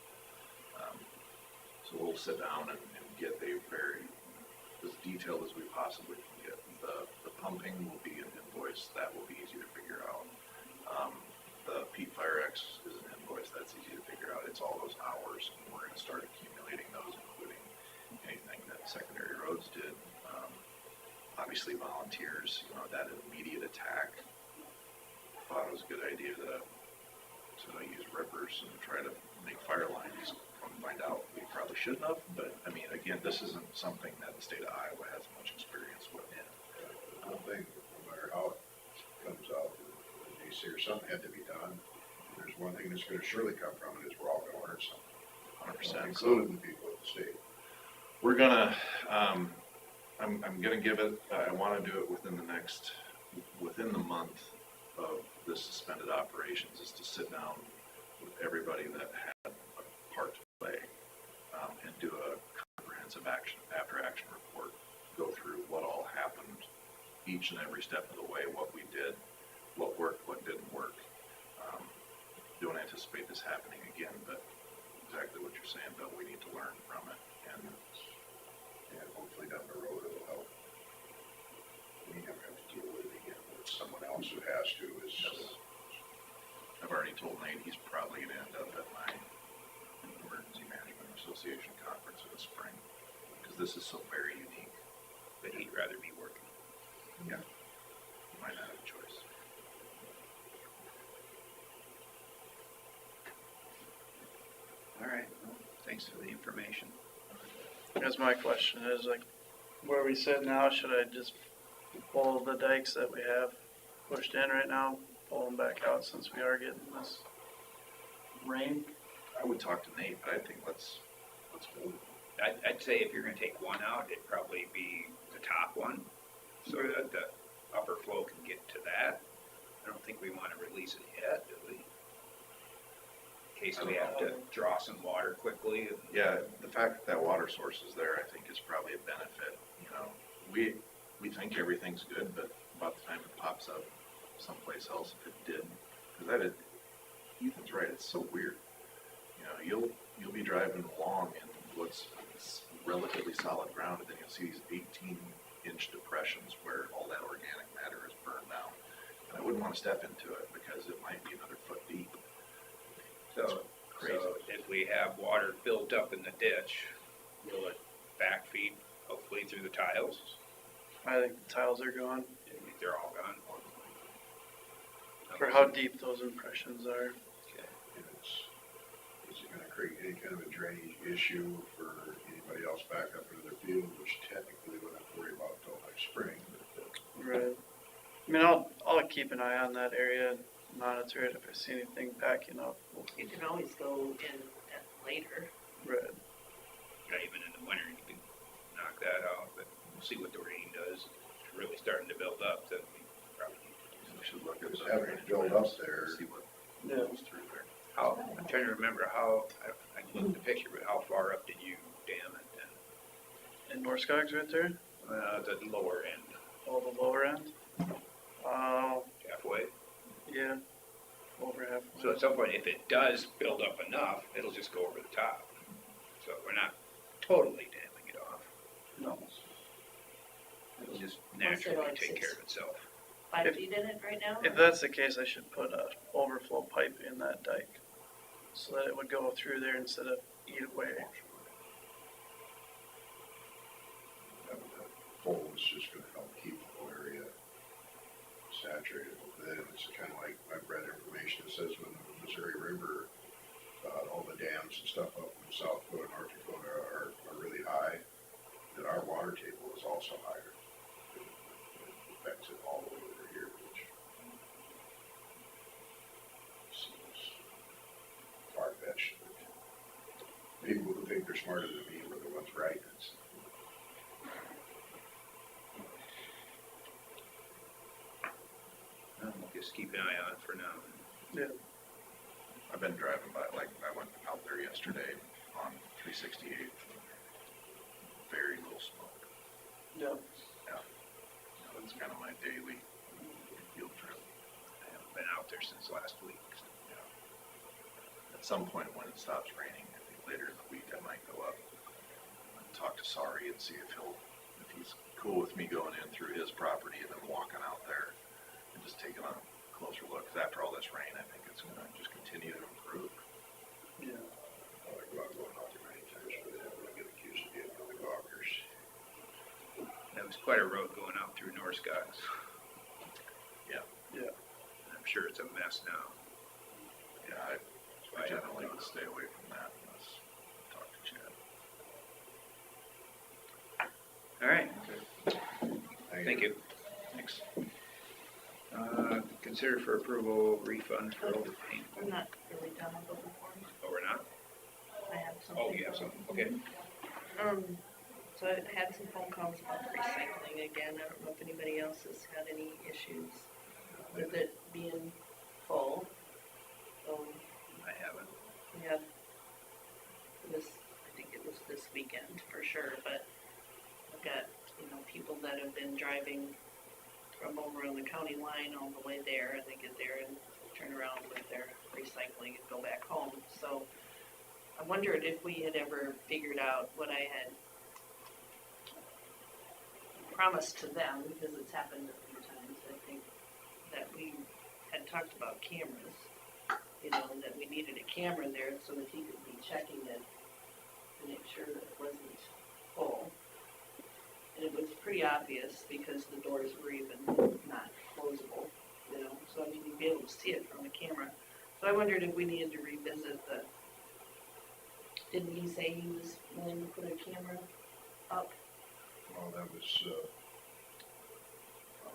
So we'll sit down and get as detailed as we possibly can get. The pumping will be an invoice. That will be easy to figure out. The Peat Fire X is an invoice. That's easy to figure out. It's all those hours, and we're going to start accumulating those, including anything that secondary roads did. Obviously, volunteers, that immediate attack, thought it was a good idea to use rippers and try to make fire lines. Come find out, we probably shouldn't have, but again, this isn't something that the state of Iowa has much experience with. One thing, no matter how it comes out, you see something had to be done. There's one thing that's gonna surely come from it, is we're all gonna learn something. 100%. Including the people at the state. We're gonna, I'm gonna give it, I wanna do it within the month of this suspended operations, is to sit down with everybody that had a part to play, and do a comprehensive after action report, go through what all happened, each and every step of the way, what we did, what worked, what didn't work. Don't anticipate this happening again, but exactly what you're saying, Bill, we need to learn from it, and hopefully down the road it'll help. We never have to deal with it again, with someone else who has to, I've already told Nate he's probably gonna end up at my Emergency Management Association conference in the spring, because this is so very unique. But he'd rather be working. Yeah. You might not have a choice. All right, well, thanks for the information. That's my question is, like, where we sit now, should I just pull the dikes that we have pushed in right now, pull them back out since we are getting this rain? I would talk to Nate, but I think let's hold it. I'd say if you're gonna take one out, it'd probably be the top one, so that the upper flow can get to that. I don't think we wanna release it yet, do we? In case we have to draw some water quickly. Yeah, the fact that water source is there, I think, is probably a benefit. We think everything's good, but about the time it pops up someplace else, if it did, because Ethan's right, it's so weird. You'll be driving along in what's relatively solid ground, and then you'll see these 18-inch depressions where all that organic matter is burned down. And I wouldn't want to step into it because it might be another foot deep. So if we have water built up in the ditch, will it backfeed hopefully through the tiles? I think the tiles are gone, I think they're all gone. for how deep those impressions are. Okay. and it's, as you kind of create any kind of a drainage issue for anybody else back up into their field, which technically we wouldn't have to worry about until next spring. Right. I mean, I'll keep an eye on that area and monitor it. If I see anything backing up. You can always go in later. Right. Yeah, even in the winter, you can knock that out, but we'll see what the rain does. If it's really starting to build up, then we probably need to do We something. should look at Just the having it build up there. See what Yeah. goes through there. How, I'm trying to remember how, I can look at the picture, but how far up did you dam it then? And North Skaggs right there. The lower end, Oh, the lower end. halfway. Yeah. Over halfway. So at some point, if it does build up enough, it'll just go over the top. So we're not totally damming it off. No. It'll just say naturally like take 6. care of itself. 5 If- feet in it right now? If that's the case, I should put a overflow pipe in that dike so that it would go through there instead of eat away. That fold is just gonna help keep the whole area saturated with it. It's kind of like, I've read information that says when the Missouri River, all the dams and stuff up in South Dakota, North Dakota are really high, that our water table is also higher. It affects it all the way over here, which seems far-fetched. People who think they're smarter than me were the ones right. We'll just keep an eye on it for now. Yeah. I've been driving by, like, I went out there yesterday on 368. Very little smoke. Yeah. That's kind of my daily field trip. I haven't been out there since last week. So. At some point when it stops raining, I think later in the week, I might go up and talk to Sari and see if he's cool with me going in through his property and then walking out there and just taking a closer look. 'Cause after all this rain, I think it's gonna just continue to improve. Yeah. I like going out there many times, but they don't really get accused of being on the gawkers. That was quite a road going out through North Skaggs. Yeah. Yeah. I'm sure it's a mess now. Yeah, I generally would stay away from that unless I talk to Chad. All right, thank you. Thanks. Consider for approval refund for overpayment. I'm not really done with the report. Oh, we're not? I have something. Oh, you have something, okay. So I had some phone calls about the recycling again. I don't know if anybody else has had any issues with it being full. I haven't. Yeah, I think it was this weekend for sure, but I've got, people that have been driving from over on the county line all the way there, and they get there and turn around with their recycling and go back home. So I wondered if we had ever figured out what I had promised to them, because it's happened a few times, I think, that we had talked about cameras, that we needed a camera there so that he could be checking it to make sure that it wasn't full. And it was pretty obvious because the doors were even not closable, so I mean, you'd be able to see it from the camera. So I wondered if we needed to revisit didn't he say he was willing to put a camera up? Well, that was,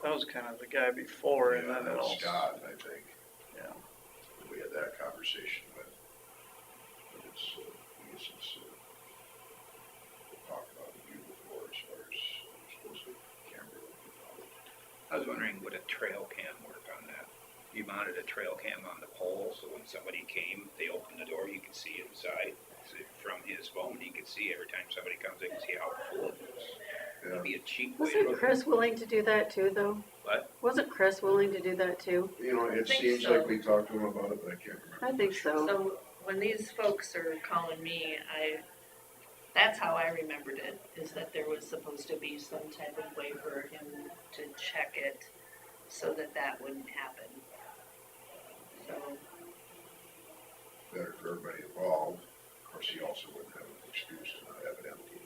That was kind of the guy before, and then that it was all. Scott, I think. Yeah. We had that conversation, but it's, I guess it's, we'll talk about it before as far as supposed to camera. I was wondering, would a trail cam work on that? You mounted a trail cam on the pole, so when somebody came, they opened the door, you could see inside. So from his phone, he could see every time somebody comes, they can see how full it is. It'd be a cheap way to Wasn't look. Chris willing to do that too, though? What? Wasn't Chris willing to do that too? It think seems so. like we talked to him about it, but I can't remember. I think so. So when these folks are calling me, that's how I remembered it, is that there was supposed to be some type of way for him to check it so that wouldn't happen. So, Better for everybody involved. Of course, he also wouldn't have an excuse to not have it empty.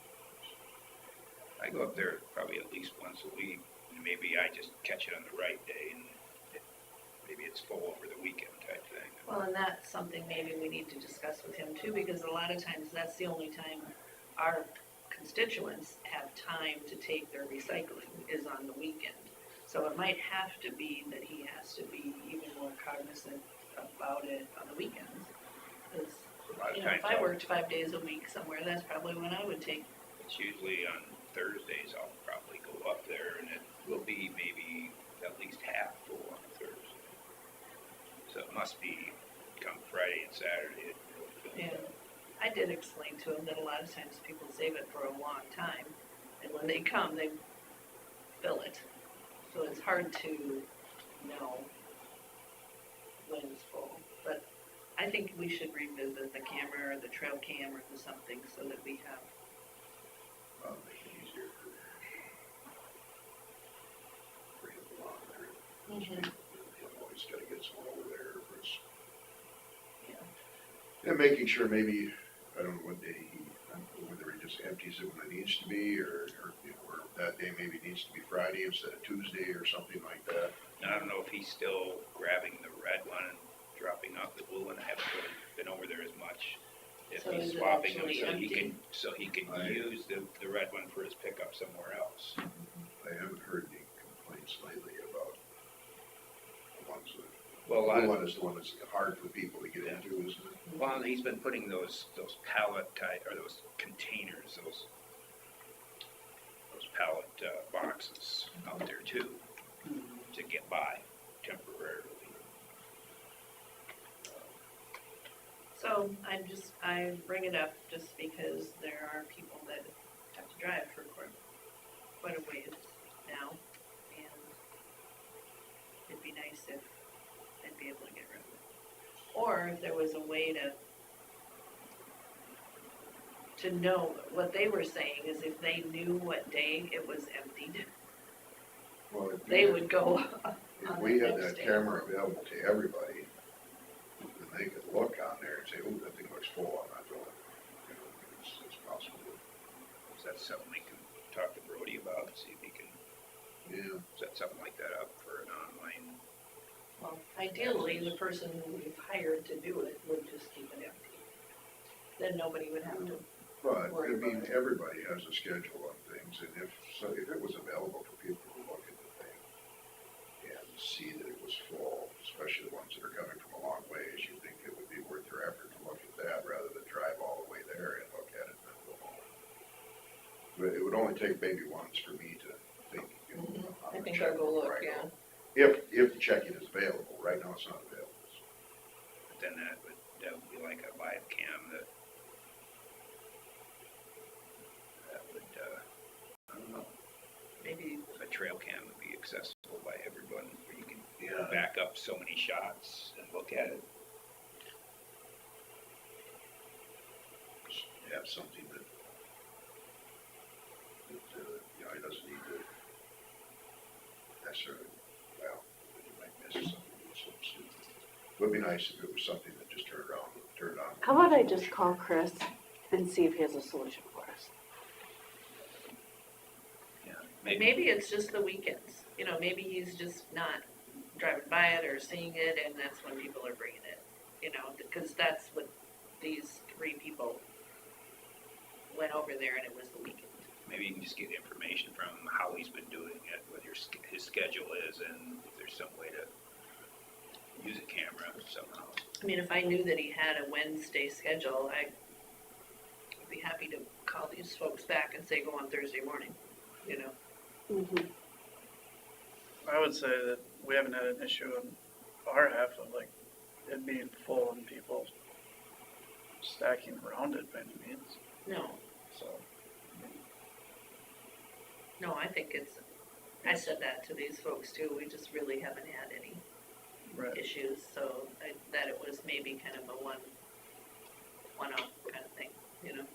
I go up there probably at least once a week, and maybe I just catch it on the right day, and maybe it's full over the weekend type thing. Well, and that's something maybe we need to discuss with him too, because a lot of times that's the only time our constituents have time to take their recycling is on the weekend. So it might have to be that he has to be even more cognizant about it on the weekends. Because, A lot of you know, times if I worked 5 days a week somewhere, that's probably when I would take, it's usually on Thursdays, I'll probably go up there and it will be maybe at least half full on Thursday. So it must be come Friday and Saturday, it really fills yeah. up. I did explain to him that a lot of times people save it for a long time, and when they come, they fill it. So it's hard to know when it's full. But I think we should revisit the camera or the trail cam or the something so that we have, Make it easier for him to monitor. He'll always gotta get someone over there, or it's, yeah. and making sure maybe, I don't know what day whether he just empties it when it needs to be, or, you know, or that day maybe needs to be Friday instead of Tuesday or something like that. And I don't know if he's still grabbing the red one and dropping off the blue one. I haven't really been over there as much. If So he's is it swapping them actually so he can use the red one for his pickup somewhere else. I haven't heard any complaints lately about the ones that, Well, a lot the of, one is the one that's hard for people to get into, isn't it? well, he's been putting those pallet type, or those containers, those pallet boxes out there too, to get by temporarily. So I bring it up just because there are people that have to drive for quite a ways now, and it'd be nice if they'd be able to get rid of it. Or if there was a way to know, what they were saying is if they knew what day it was emptied, Well, they would go if on we the had next that day. camera available to everybody, then they could look on there and say, oh, that thing looks full, I'm not going. You know, it's possible. Is that something we can talk to Brody about, see if he can Yeah, set something like that up for an online? Well, ideally, the person who we've hired to do it would just keep it empty. Then nobody would have to. but, I Worry mean, about it. everybody has a schedule on things, and if it was available for people to look at the thing and see that it was full, especially the ones that are coming from a long ways, you think it would be worth their effort to look at that rather than drive all the way there and look at it and then go home. But it would only take maybe once for me to think, you know, I I'm gonna think check I'll go before look, I yeah. go. If the check-in is available, right now it's not available. But then that would be like a live cam that would, I don't know, Maybe, a trail cam would be accessible by everyone, where you can Yeah. back up so many shots and look at it. Just have something that you know, it doesn't need to necessarily, well, you might miss something or something. It would be nice if it was something that just turned on. How about I just call Chris and see if he has a solution for us? Yeah, maybe it's just the weekends, you know, maybe he's just not driving by it or seeing it, and that's when people are bringing it, you know, because that's what these 3 people went over there, and it was the weekend. Maybe you can just get information from how he's been doing it, what his schedule is, and if there's some way to use a camera somehow. I mean, if I knew that he had a Wednesday schedule, I'd be happy to call these folks back and say, go on Thursday morning, you know. Mhm. I would say that we haven't had an issue on our half of like it being full and people stacking around it by any means, No, so. no, I think I said that to these folks too, we just really haven't had any Right. issues, so that it was maybe kind of a one-off kind of thing, you know.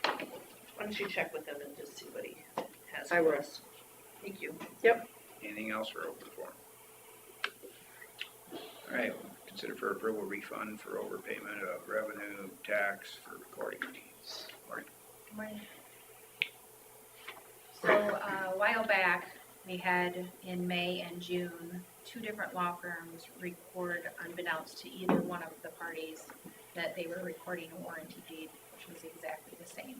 Why don't you check with them and just see what he has I for will. us? Thank you. Anything else for open forum? All right, consider for approval refund for overpayment of revenue tax for recording fees. Marty? Morning. So, a while back, We had in May and June, 2 different law firms record unbeknownst to either one of the parties that they were recording a warranty deed, which was exactly the same.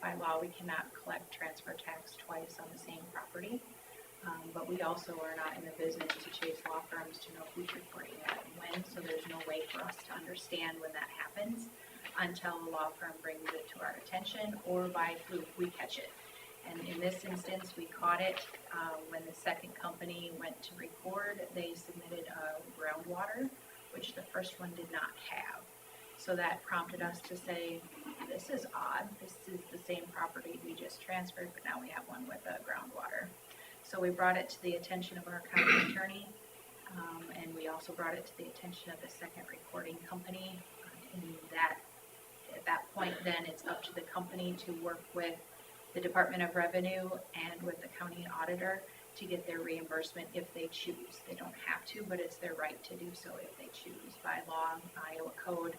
By law, we cannot collect transfer tax twice on the same property, but we also are not in the business to chase law firms to know who's recording that and when, so there's no way for us to understand when that happens until a law firm brings it to our attention or by fluke we catch it. And in this instance, we caught it when the second company went to record. They submitted a groundwater, which the first one did not have. So that prompted us to say, this is odd. This is the same property we just transferred, but now we have one with a groundwater. So we brought it to the attention of our county attorney, and we also brought it to the attention of the second recording company. And at that point, then it's up to the company to work with the Department of Revenue and with the county auditor to get their reimbursement if they choose. They don't have to, but it's their right to do so if they choose. By law, Iowa code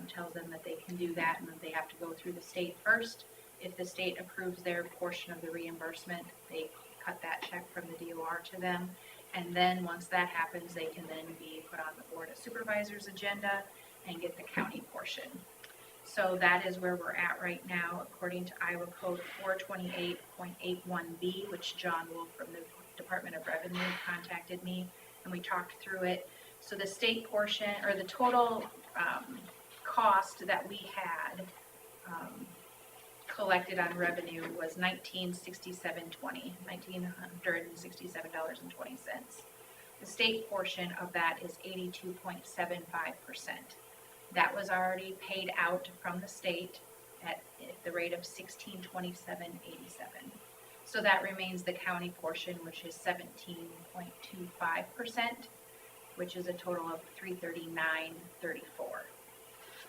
tells them that they can do that and that they have to go through the state first. If the state approves their portion of the reimbursement, they cut that check from the DOR to them. And then once that happens, they can then be put on the Board of Supervisors agenda and get the county portion. So that is where we're at right now, according to Iowa Code 428.81B, which John Wolf from the Department of Revenue contacted me, and we talked through it. So the state portion, or the total cost that we had collected on revenue was $1967.20. The state portion of that is 82.75%. That was already paid out from the state at the rate of $1627.87. So that remains the county portion, which is 17.25%, which is a total of $339.34.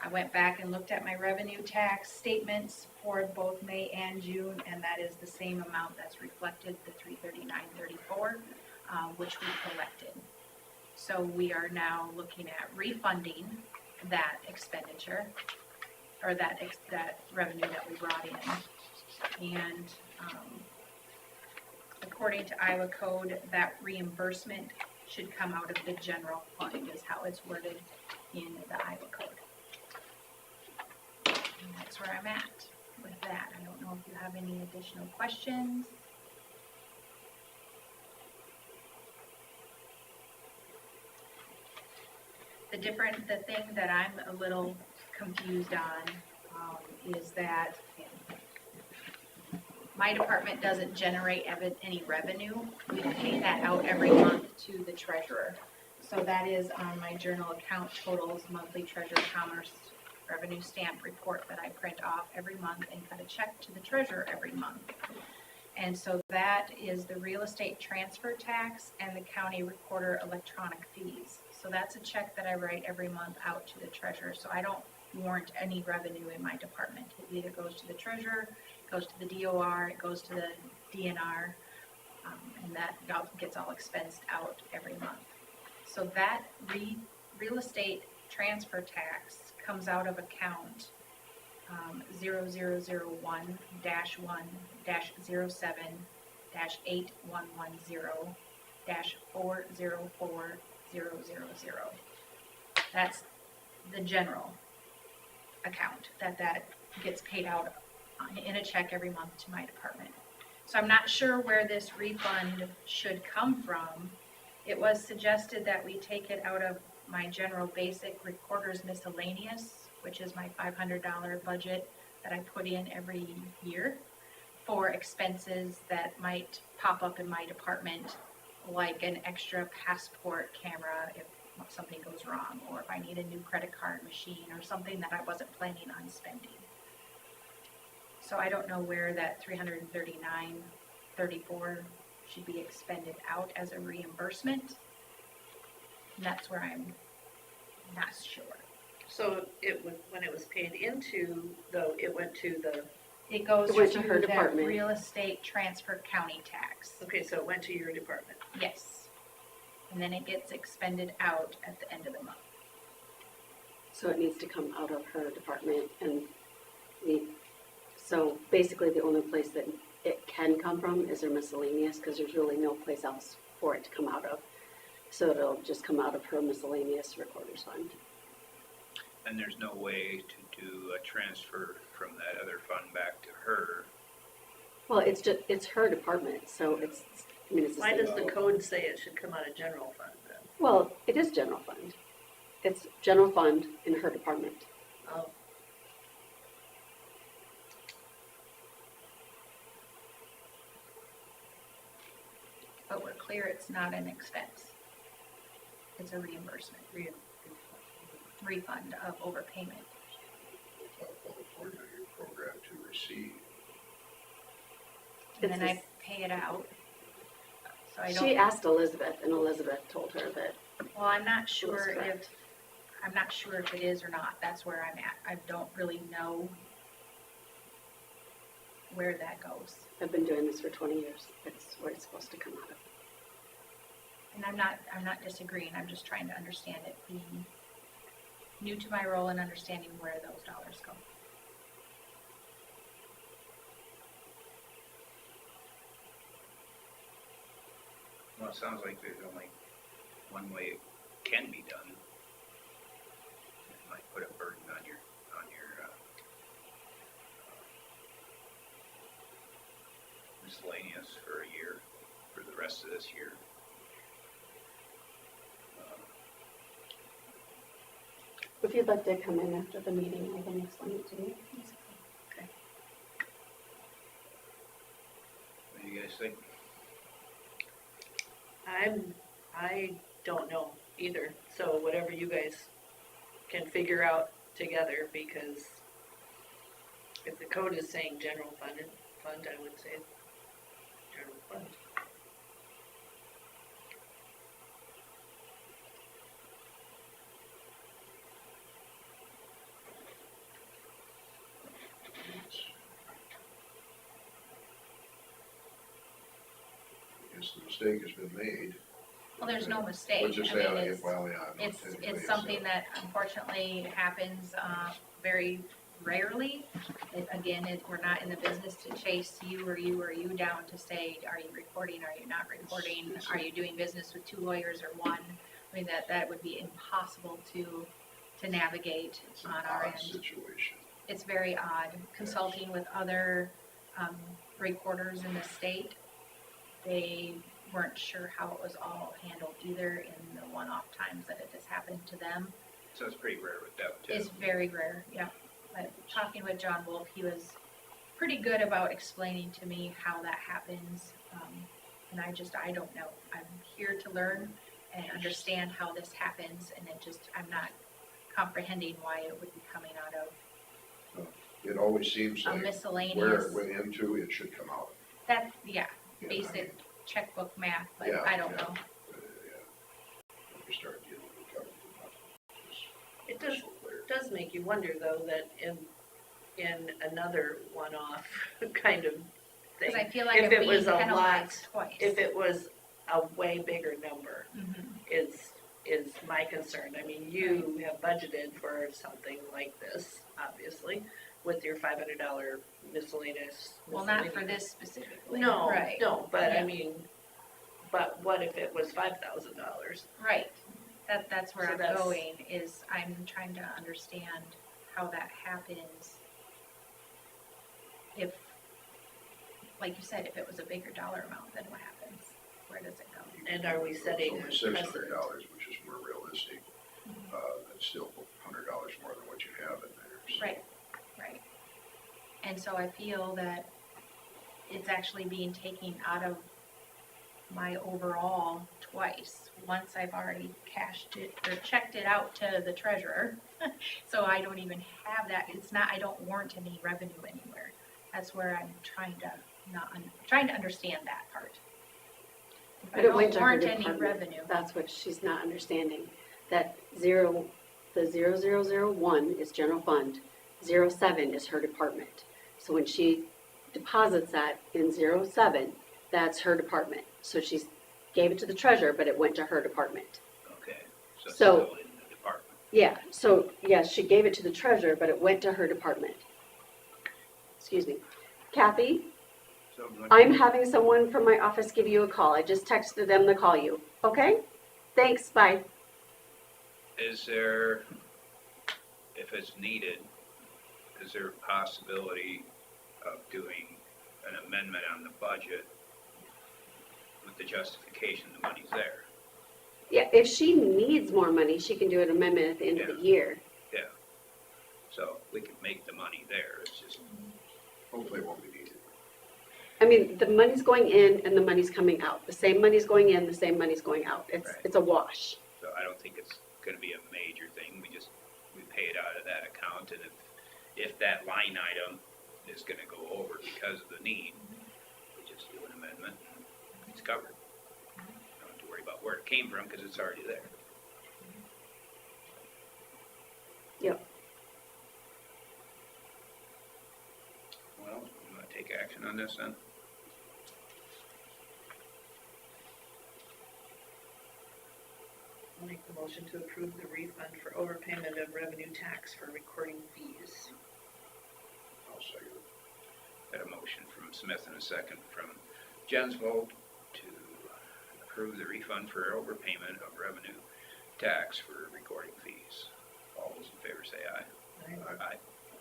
I went back and looked at my revenue tax statements for both May and June, and that is the same amount that's reflected, the $339.34, which we collected. So we are now looking at refunding that expenditure, or that revenue that we brought in. And according to Iowa Code, that reimbursement should come out of the general fund, is how it's worded in the Iowa Code. And that's where I'm at with that. I don't know if you have any additional questions. The thing that I'm a little confused on is that my department doesn't generate any revenue. We pay that out every month to the treasurer. So that is on my journal account totals, monthly treasurer commerce revenue stamp report that I print off every month and cut a check to the treasurer every month. And so that is the real estate transfer tax and the county recorder electronic fees. So that's a check that I write every month out to the treasurer. So I don't warrant any revenue in my department. It either goes to the treasurer, goes to the DOR, it goes to the DNR, and that gets all expensed out every month. So that real estate transfer tax comes out of account 0001-1-07-8110-404000. That's the general account that gets paid out in a check every month to my department. So I'm not sure where this refund should come from. It was suggested that we take it out of my general basic recorder's miscellaneous, which is my $500 budget that I put in every year for expenses that might pop up in my department, like an extra passport camera if something goes wrong, or if I need a new credit card machine or something that I wasn't planning on spending. So I don't know where that $339.34 should be expended out as a reimbursement. And that's where I'm not sure. So when it was paid into, though, it went to the, It goes It went to to her that department. real estate transfer county tax. okay, so it went to your department. Yes. And then it gets expended out at the end of the month. So it needs to come out of her department, and so basically the only place that it can come from is their miscellaneous, because there's really no place else for it to come out of. So it'll just come out of her miscellaneous recorder's fund. And there's no way to do a transfer from that other fund back to her. Well, it's her department, so it's, I mean, it's the Why same. does the code say it should come out of general fund then? Well, it is general fund. It's general fund in her department. Oh, But we're clear it's not an expense. It's a reimbursement, refund of overpayment. Public coordinator program to receive. And then It's I pay it out. So I She don't, asked Elizabeth, and Elizabeth told her that, well, I'm not sure if, correct. I'm not sure if it is or not. That's where I'm at. I don't really know where that goes. I've been doing this for 20 years. That's where it's supposed to come out of. And I'm not disagreeing. I'm just trying to understand it, being new to my role and understanding where those dollars go. Well, it sounds like there's only one way it can be done. It might put a burden on your miscellaneous for a year, for the rest of this year. If you'd like to come in after the meeting, I can explain it to you. What do you guys think? I don't know either, so whatever you guys can figure out together, because if the code is saying general fund, I would say general fund. I guess the mistake has been made. Well, there's no mistake. We'll just I mean, say, it's- well, yeah. It's something that unfortunately happens very rarely. We're not in the business to chase you or you down to say, are you reporting, are you not reporting? Are you doing business with 2 lawyers or 1? I mean, that would be impossible to navigate It's an on our odd end. situation. It's very odd. Consulting with other recorders in the state, they weren't sure how it was all handled either in the one-off times that it has happened to them. So it's pretty rare with that too. It's very rare, yeah. But talking with John Wolf, he was pretty good about explaining to me how that happens. And I don't know. I'm here to learn and understand how this happens, and I'm not comprehending why it would be coming out of It always seems a like where miscellaneous. it went into, it should come out. That, yeah, Yeah, I basic mean, checkbook math, but Yeah, I don't yeah. know. Yeah. When you start dealing with government, It it's so clear. does make you wonder though, that in another one-off kind of thing, Because I feel like if I'm it being was a lot, penalized twice. if it was a way bigger number, Mhm. is my concern. I mean, you have budgeted for something like this, obviously, with your $500 miscellaneous. Well, not for this specifically. No, Right. no, but I Yeah. mean, but what if it was $5,000? Right. That's where So I'm that's- going, is I'm trying to understand how that happens. If, like you said, if it was a bigger dollar amount, then what happens? Where does it go? And are we setting It's a only precedent? $600, which is more realistic. That's still $100 more than what you have in there. So. Right, right. And so I feel that it's actually being taken out of my overall twice. Once I've already cashed it or checked it out to the treasurer. So I don't even have that. I don't warrant any revenue anywhere. That's where I'm trying to understand that part. If I But it went don't to her warrant any department. revenue. That's what she's not understanding. That the 0001 is general fund, 07 is her department. So when she deposits that in 07, that's her department. So she gave it to the treasurer, but it went to her department. Okay, so it's So- still in the department. Yeah, so, yes, she gave it to the treasurer, but it went to her department. Excuse me. Kathy, So I'm having someone from my office give you a call. I just texted them to call you. Okay? Thanks, bye. is there, if it's needed, is there a possibility of doing an amendment on the budget with the justification the money's there? Yeah, if she needs more money, she can do an amendment at the end of the year. So we could make the money there, it's just, Hopefully it won't be needed. I mean, the money's going in and the money's coming out. The same money's going in, the same money's going out. Right. It's a wash. so I don't think it's gonna be a major thing, we pay it out of that account, and if that line item is gonna go over because of the need, we just do an amendment, and it's covered. Don't have to worry about where it came from, cause it's already there. Yep. Well, you wanna take action on this then? I'll make the motion to approve the refund for overpayment of revenue tax for recording fees. I'll second it. Got a motion from Smith and a second from Jensvold to approve the refund for overpayment of revenue tax for recording fees. All those in favor say aye. Aye.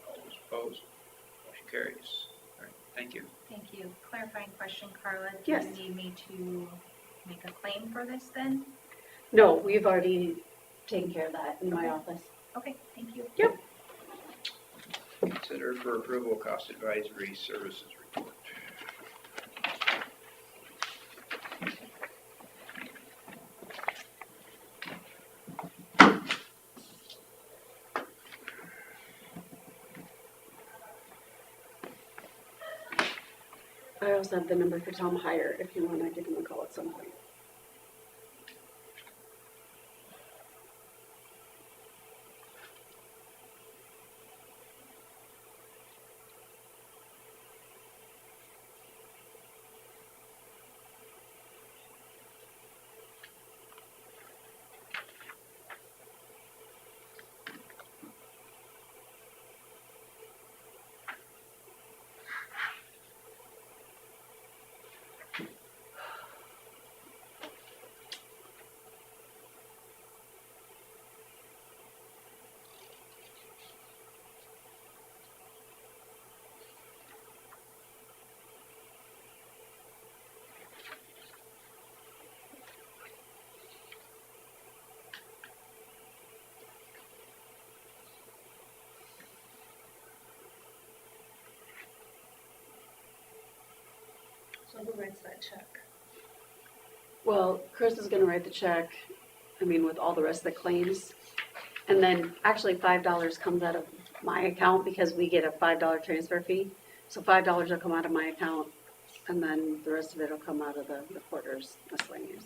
All those opposed, motion carries. All right, thank you. Thank you. Clarifying question, Carla. Yes. Do you need me to make a claim for this then? No, we've already taken care of that in my office. Okay, thank you. Consider for approval cost advisory services report. I also have the number for Tom Heyer if you want to give him a call at some point. So who writes that check? Well, Chris is gonna write the check, I mean, with all the rest of the claims. And then actually $5 comes out of my account because we get a $5 transfer fee. So $5 will come out of my account and then the rest of it will come out of the recorder's miscellaneous.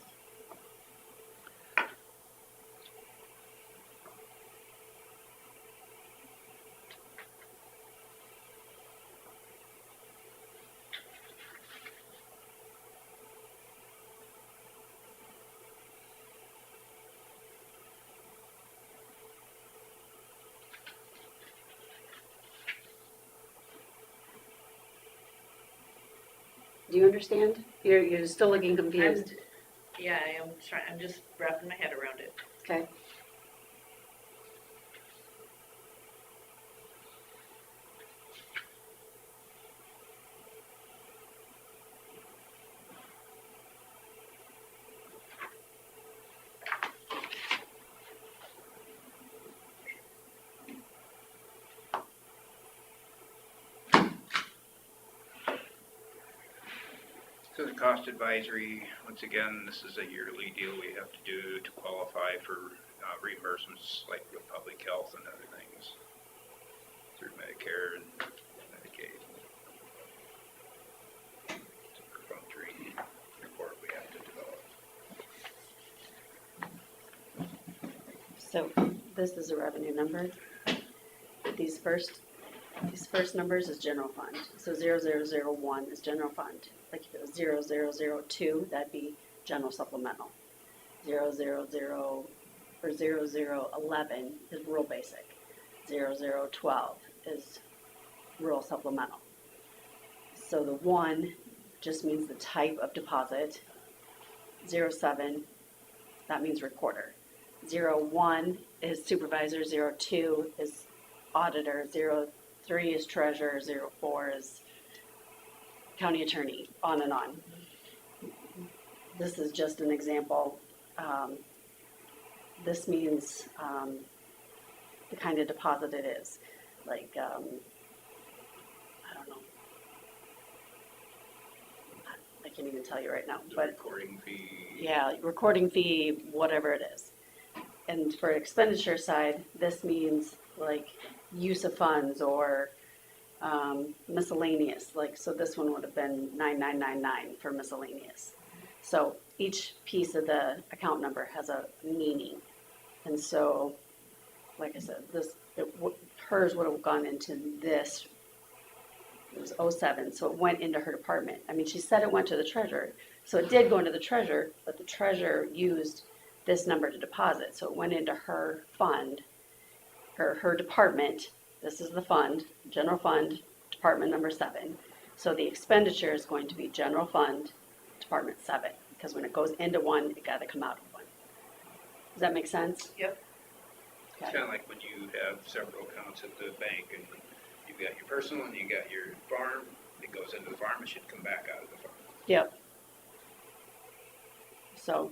Do you understand? You're still looking confused, Yeah, I am trying, I'm just wrapping my head around it. okay? So the cost advisory, once again, this is a yearly deal we have to do to qualify for reimbursements like with public health and other things through Medicare and Medicaid. It's a perfunctory report we have to develop. So this is a revenue number. These first numbers is general fund. So 0001 is general fund. Like if it was 0002, that'd be general supplemental. 000 or 0011 is rural basic. 0012 is rural supplemental. So the 1 just means the type of deposit. 07, that means recorder. 01 is supervisor, 02 is auditor, 03 is treasurer, 04 is county attorney, on and on. This is just an example. This means the kind of deposit it is. Like, I don't know. I can't even tell you right now, The but recording fee. yeah, recording fee, whatever it is. And for expenditure side, this means like use of funds or miscellaneous, like, so this one would have been 9999 for miscellaneous. So each piece of the account number has a meaning. And so, like I said, hers would have gone into this. It was 07, so it went into her department. I mean, she said it went to the treasurer, so it did go into the treasurer, but the treasurer used this number to deposit, so it went into her fund, her department. This is the fund, general fund, department number 7. So the expenditure is going to be general fund, department 7, because when it goes into one, it got to come out of one. Does that make sense? Yep. It's Okay. kind of like when you have several accounts at the bank and you've got your personal and you got your farm, it goes into the farm, it should come back out of the farm. Yep. So,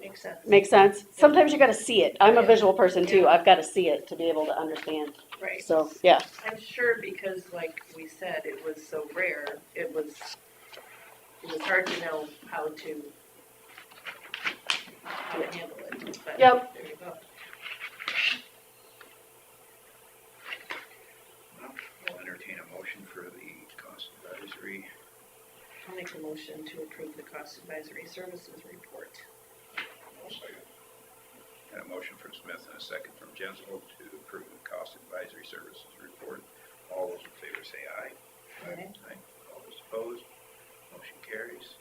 Makes sense. makes sense? Sometimes you got to see it. I'm a Yeah. visual person too. Yeah. I've got to see it to be able to understand. Right. So, yeah. I'm sure because like we said, it was so rare, it was hard to know how to handle it. But Yep. there you go. Well, we'll entertain a motion for the cost advisory. I'll make a motion to approve the cost advisory services report. Got a motion from Smith and a second from Jensel to approve the cost advisory services report. All those in favor say aye. Aye. All those opposed, motion carries.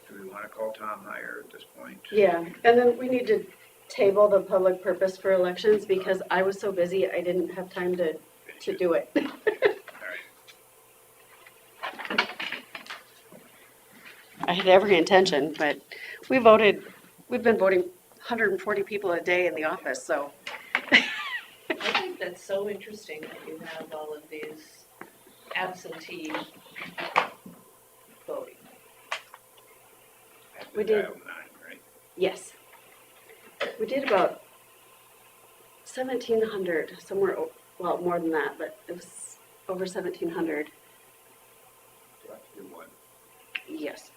Do we want to call Tom higher at this point? Yeah. And then we need to table the public purpose for elections because I was so busy, I didn't have time to do it. All right. I had every intention, but we've been voting 140 people a day in the office, so. I think that's so interesting that you have all of these absentee voting. At the We did. dial 9, right? Yes. We did about 1,700, somewhere, well, more than that, but it was over 1,700. Do I have to do one? Yes.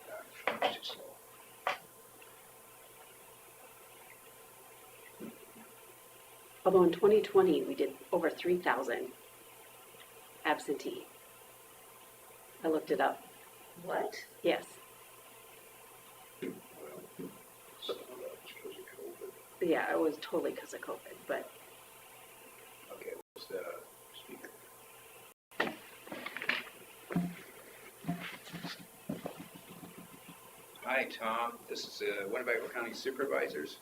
Gosh, it's too slow. Although in 2020, we did over 3,000 absentee. I looked it up. What? Yes. Well, some of that was because of COVID. Yeah, it was totally because of COVID, but Okay, what's the speaker? Hi, Tom. This is Winnebago County Supervisors.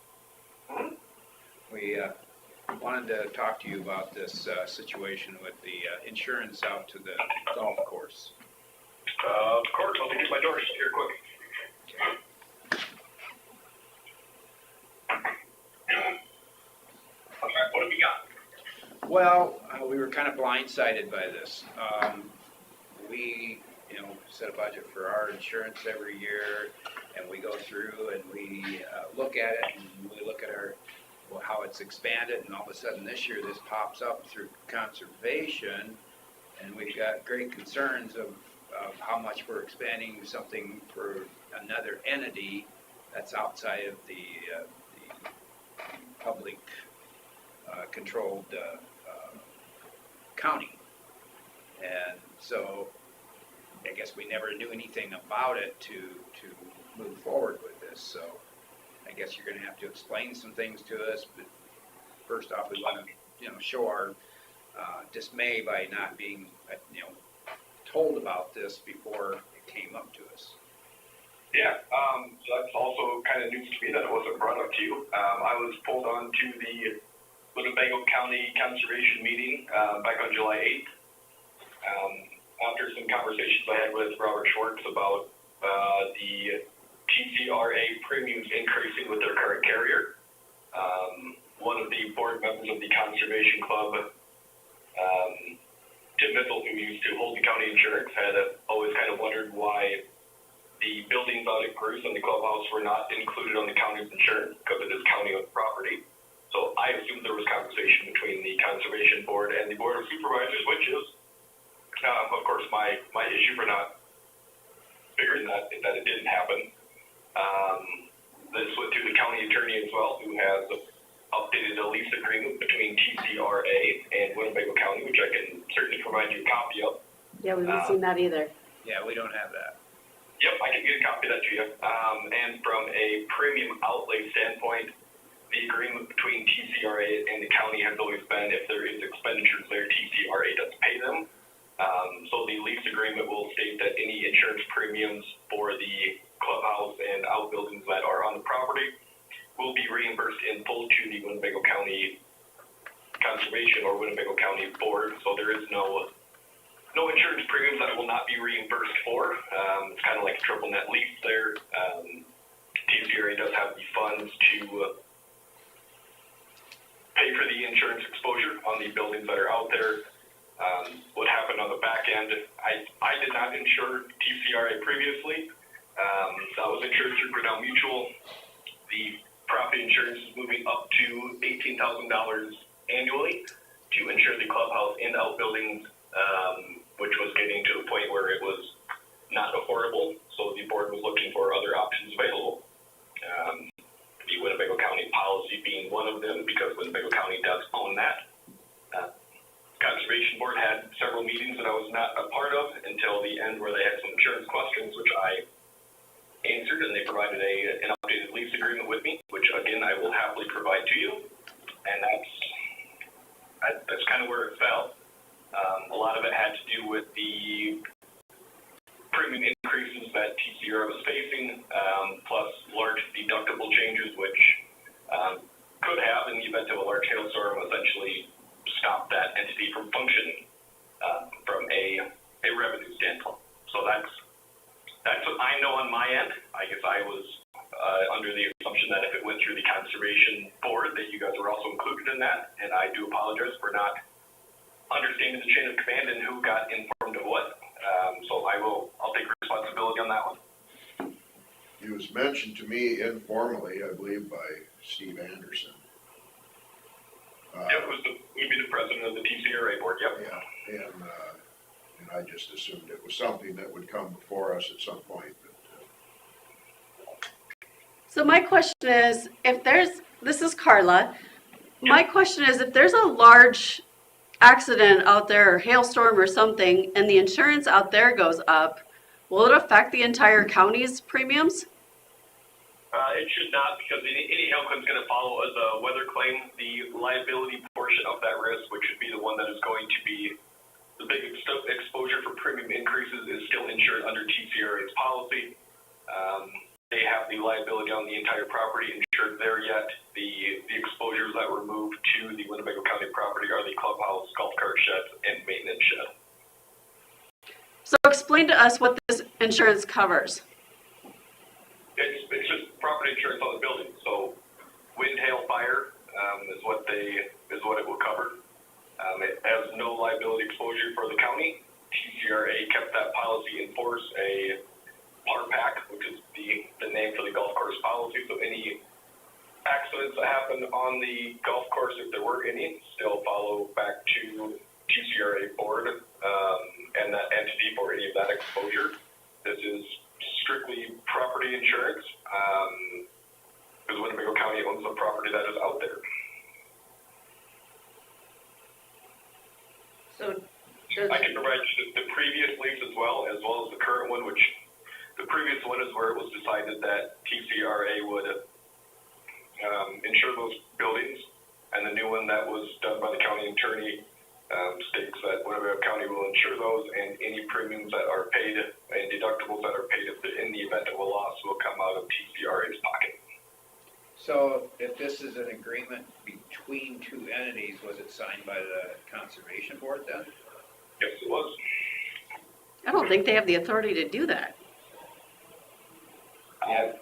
We wanted to talk to you about this situation with the insurance out to the golf course. Of course, I'll get my doors here quick. Okay, what have we got? Well, we were kind of blindsided by this. We, set a budget for our insurance every year, and we go through and we look at it, and we look at how it's expanded, and all of a sudden this year this pops up through conservation, and we've got great concerns of how much we're expanding something for another entity that's outside of the public controlled county. And so I guess we never knew anything about it to move forward with this. So I guess you're going to have to explain some things to us. But first off, we want to show our dismay by not being told about this before it came up to us. Yeah, so that's also kind of news to me that it wasn't brought up to you. I was pulled on to the Winnebago County Conservation meeting back on July 8th. After some conversations I had with Robert Schwartz about the TCRA premiums increasing with their current carrier, one of the board members of the Conservation Club, Tim Mitchell, who used to hold the county insurance, had always kind of wondered why the buildings out at Bruce and the clubhouse were not included on the county's insurance because it is county-owned property. So I assumed there was conversation between the Conservation Board and the Board of Supervisors, which is, of course, my issue for not figuring that it didn't happen. This went to the county attorney as well, who has updated a lease agreement between TCRA and Winnebago County, which I can certainly provide you a copy of. Yeah, we haven't seen that either. Yeah, we don't have that. Yep, I can get a copy of that to you. And from a premium outlay standpoint, the agreement between TCRA and the county has always been if there is expenditures there, TCRA does pay them. So the lease agreement will state that any insurance premiums for the clubhouse and outbuildings that are on the property will be reimbursed in full to the Winnebago County Conservation or Winnebago County Board. So there is no insurance premiums that will not be reimbursed for. It's kind of like a triple net lease there. TCRA does have the funds to pay for the insurance exposure on the buildings that are out there. What happened on the back end, I did not insure TCRA previously. That was insured through Grinnell Mutual. The property insurance is moving up to $18,000 annually to insure the clubhouse and outbuildings, which was getting to the point where it was not affordable. So the board was looking for other options available. The Winnebago County policy being one of them, because Winnebago County does own that. Conservation Board had several meetings that I was not a part of until the end, where they had some insurance questions, which I answered, and they provided an updated lease agreement with me, which again I will happily provide to you. And that's kind of where it fell. A lot of it had to do with the premium increases that TCR was facing, plus large deductible changes, which could have, in the event of a large hailstorm, essentially stop that entity from functioning from a revenue standpoint. So that's what I know on my end. I guess I was under the assumption that if it went through the Conservation Board, that you guys were also included in that, and I do apologize for not understanding the chain of command and who got informed of what. So I'll take responsibility on that one. It was mentioned to me informally, I believe, by Steve Anderson. Yep, would be the president of the TCRA board, yep. Yeah, and I just assumed it was something that would come before us at some point. But, So my question is, this is Carla. My question is, if there's a large accident out there or hailstorm or something, and the insurance out there goes up, will it affect the entire county's premiums? It should not, because any hail claim is going to follow as a weather claim. The liability portion of that risk, which would be the one that is going to be the big exposure for premium increases, is still insured under TCRA's policy. They have the liability on the entire property insured there yet. The exposures that were moved to the Winnebago County property are the clubhouse, golf cart sheds, and maintenance shed. So explain to us what this insurance covers. It's just property insurance on the building. So wind, hail, fire is what it will cover. It has no liability exposure for the county. TCRA kept that policy in force. A PARPAC, which is the name for the golf course policy. So any accidents that happen on the golf course, if there were any, still follow back to TCRA board and that entity for any of that exposure. This is strictly property insurance because Winnebago County owns the property that is out there. So I can provide you the previous lease as well as the current one, which the previous one is where it was decided that TCRA would insure those buildings, and the new one that was done by the county attorney states that Winnebago County will insure those, and any premiums that are paid and deductibles that are paid in the event of a loss will come out of TCRA's pocket. So if this is an agreement between two entities, was it signed by the Conservation Board then? Yes, it was. I don't think they have the authority to do that. Yeah,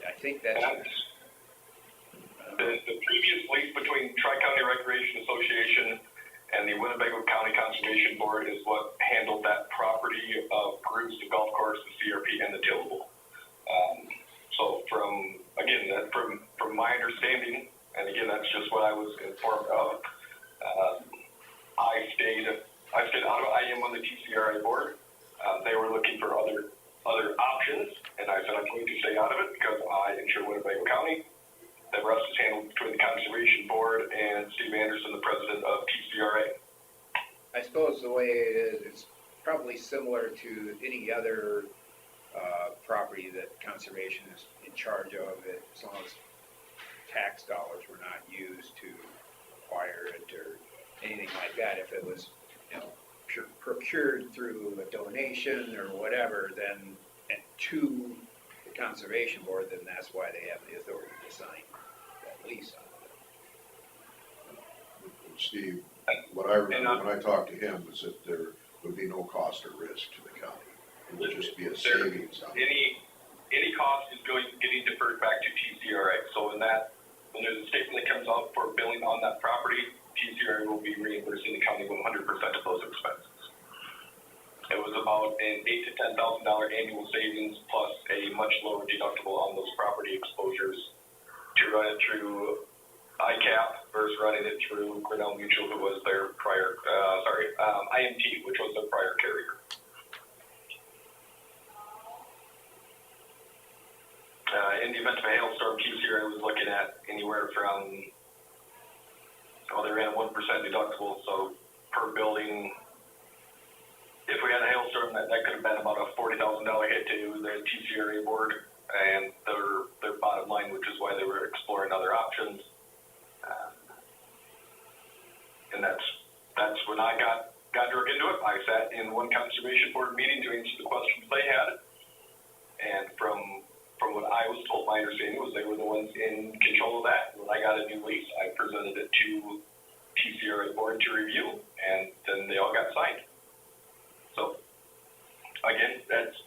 I think that's, The previous lease between Tri-County Recreation Association and the Winnebago County Conservation Board is what handled that property of Grooves, the golf course, the CRP, and the tillable. So from my understanding, and again, that's just what I was informed of, I stayed out of, I am on the TCRA board. They were looking for other options, and I said I'm going to stay out of it because I insure Winnebago County. The rest is handled between the Conservation Board and Steve Anderson, the president of TCRA. I suppose the way it is, it's probably similar to any other property that conservation is in charge of, as long as tax dollars were not used to acquire it or anything like that. If it was, procured through a donation or whatever, then, and to the Conservation Board, then that's why they have the authority to sign that lease on it. Steve, what I remember when I talked to him was that there would be no cost or risk to the county. It would just be a savings on it. Any cost is getting deferred back to TCRA. So when there's a statement that comes out for billing on that property, TCRA will be reimbursing the county 100% of those expenses. It was about an $8,000 to $10,000 annual savings plus a much lower deductible on those property exposures to run it through ICAP versus running it through Grinnell Mutual, who was their prior, IMT, which was their prior carrier. In the event of a hailstorm, TCRA was looking at anywhere from, they ran a 1% deductible, so per building, if we had a hailstorm, that could have been about a $40,000 hit to the TCRA board and their bottom line, which is why they were exploring other options. And that's when I got drug into it. I sat in one conservation board meeting to answer the questions they had, and from what I was told, my understanding was they were the ones in control of that. When I got a new lease, I presented it to TCRA board to review, and then they all got signed. So, again, that's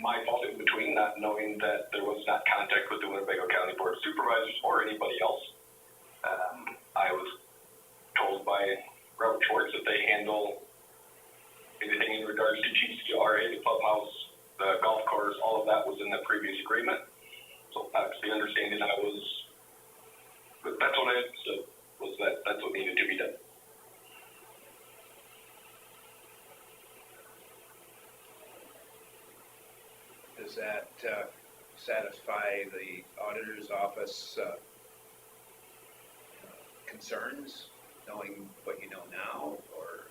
my fault in between, not knowing that there was not contact with the Winnebago County Board of Supervisors or anybody else. I was told by Robert Schwartz that they handle anything in regards to TCRA, the clubhouse, the golf course, all of that was in the previous agreement. So that's the understanding that's what I understood, was that that's what needed to be done. Does that satisfy the auditor's office concerns, knowing what you know now, or?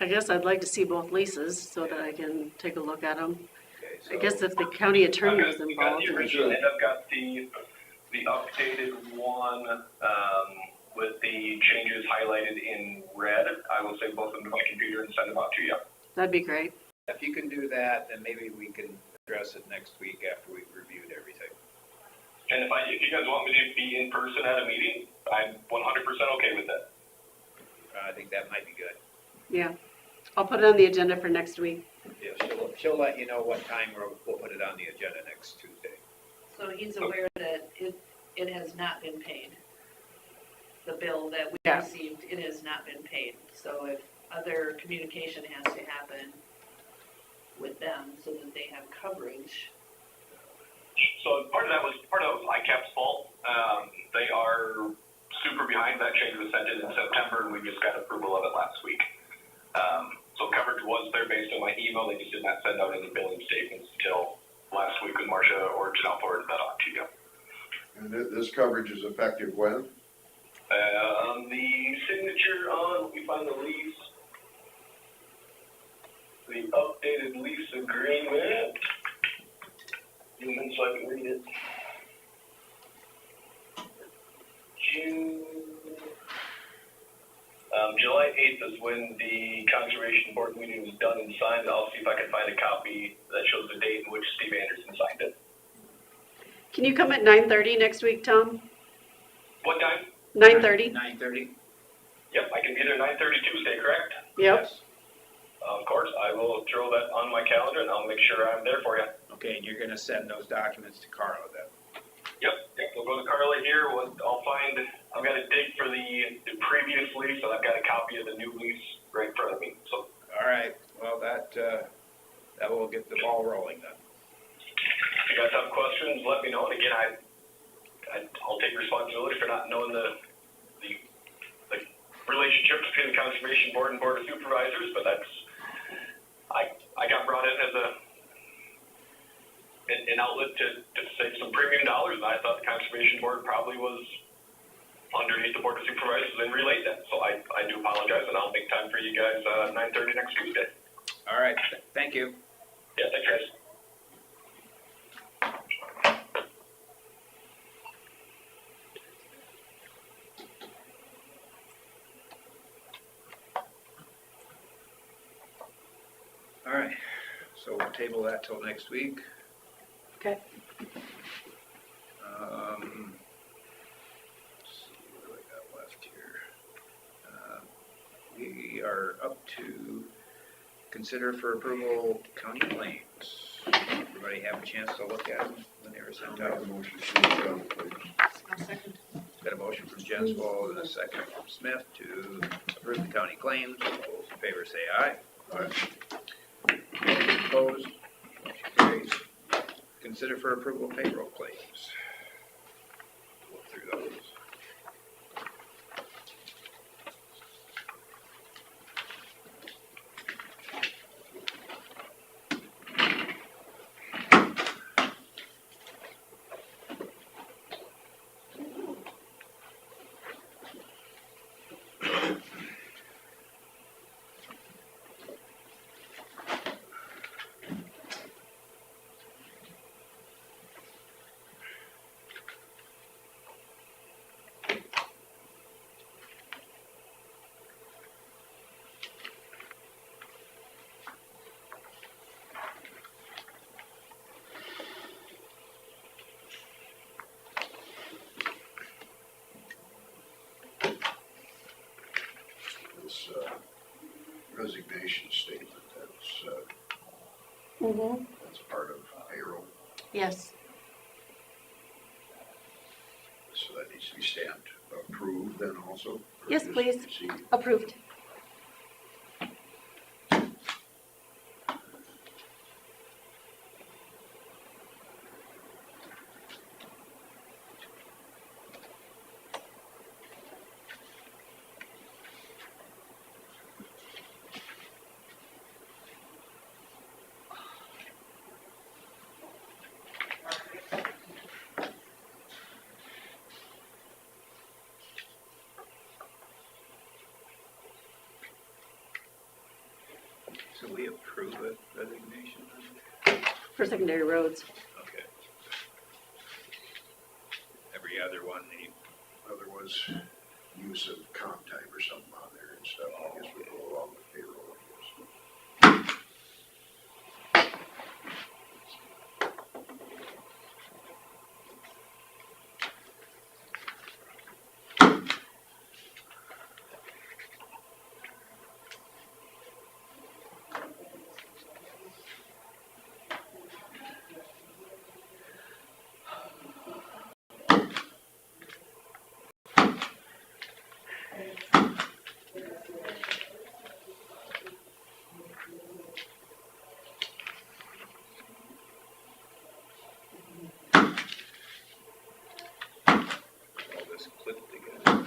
I guess I'd like to see both leases so that I can take a look at them. Okay, I guess if the county attorney is I've got involved. the original, and I've got the updated one with the changes highlighted in red. I will save both of them to my computer and send them out to you. That'd be great. If you can do that, then maybe we can address it next week after we've reviewed everything. And if you guys want me to be in person at a meeting, I'm 100% okay with that. I think that might be good. Yeah. I'll put it on the agenda for next week. Yeah, she'll let you know what time we'll put it on the agenda next Tuesday. So he's aware that it has not been paid. The bill that we Yeah. received, it has not been paid. So if other communication has to happen with them so that they have coverage. So part of that was ICAP's fault. They are super behind. That change was sent in September, and we just got approval of it last week. So coverage was there based on my email. They just did not send out any billing statements until last week when Marcia or Janelle forwarded that on to you. And this coverage is effective when? The signature on, let me find the lease. The updated lease agreement. Even so I can read it. July 8th is when the Conservation Board meeting was done and signed. I'll see if I can find a copy that shows the date in which Steve Anderson signed it. Can you come at 9:30 next week, Tom? What time? 9:30? 9:30? Yep, I can be there 9:30 Tuesday, correct? Yep. Of course, I will throw that on my calendar and I'll make sure I'm there for you. Okay, and you're gonna send those documents to Carla then? Yep, we'll go to Carla here, I'll find, I've got a date for the previous lease, and I've got a copy of the new lease right in front of me, so. All right, well, that will get the ball rolling then. If you guys have questions, let me know, and again, I'll take responsibility for not knowing the relationship between the Conservation Board and Board of Supervisors, but that's, I got brought in as an outlet to save some premium dollars, and I thought the Conservation Board probably was underneath the Board of Supervisors and relate that. So I do apologize, and I'll make time for you guys 9:30 next Tuesday. All right, thank you. Yeah, thanks, guys. All right, so we'll table that till next week. Okay. Let's see, what do I got left here? We are up to consider for approval county claims. Everybody have a chance to look at them when they were sent out? Motion to approve, please. I'll second. Got a motion from Jenswall and a second from Smith to approve the county claims. All those in favor say aye. Aye. Opposed? Motion carries. Consider for approval payroll claims. Look through those. This resignation statement, Mm-hmm. that's part of payroll, Yes. so that needs to be stamped approved then also? Or Yes, just please. received? Approved. So we approve a resignation? For secondary roads. Okay. Every other one, There was use of comp time or something on there and stuff, I guess we go along with payroll, I guess. all this clipped together.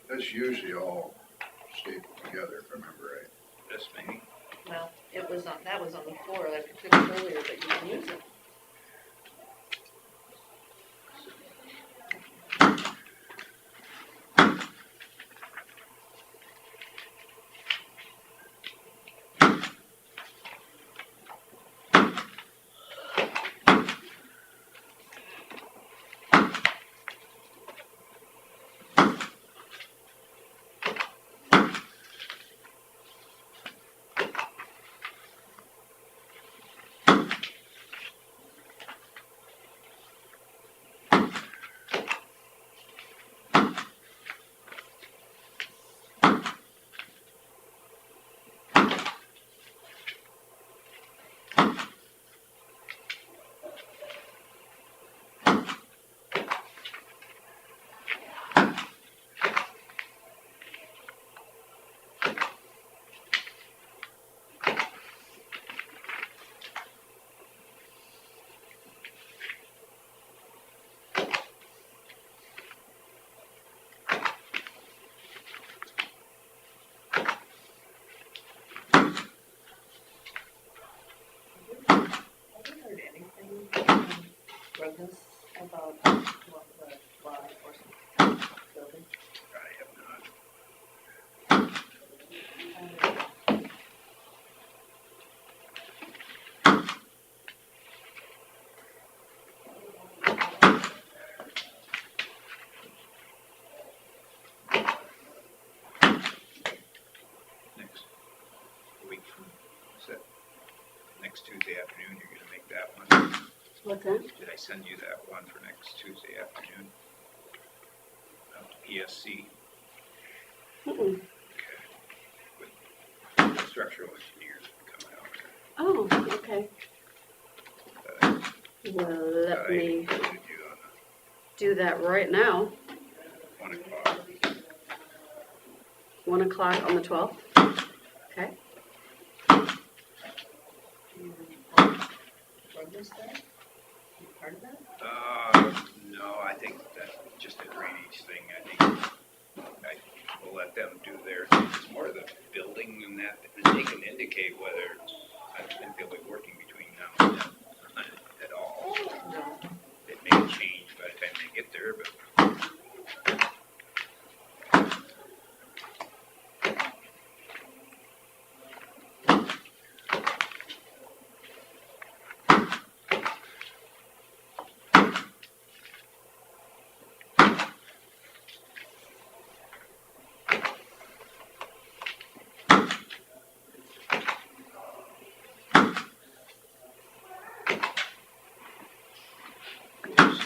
That's usually all stapled together, if I remember right. This maybe? Well, that was on the floor, I picked it up earlier, but you can use it. this about what the law enforcement building? I have not. Next week from, is that next Tuesday afternoon, you're gonna make that one? What's that? Did I send you that one for next Tuesday afternoon? PSC, Mm-mm. with structural engineers coming out. Oh, okay. Well, That let I me included you on do that right now. 1 o'clock. 1 o'clock on the 12th. Okay. Run this thing? You part of that? No, I think that's just a drainage thing. I think I will let them do their thing. It's more of the building and that, and they can indicate whether, I don't think they'll be working between now and then at all. No. It may change by the time they get there, but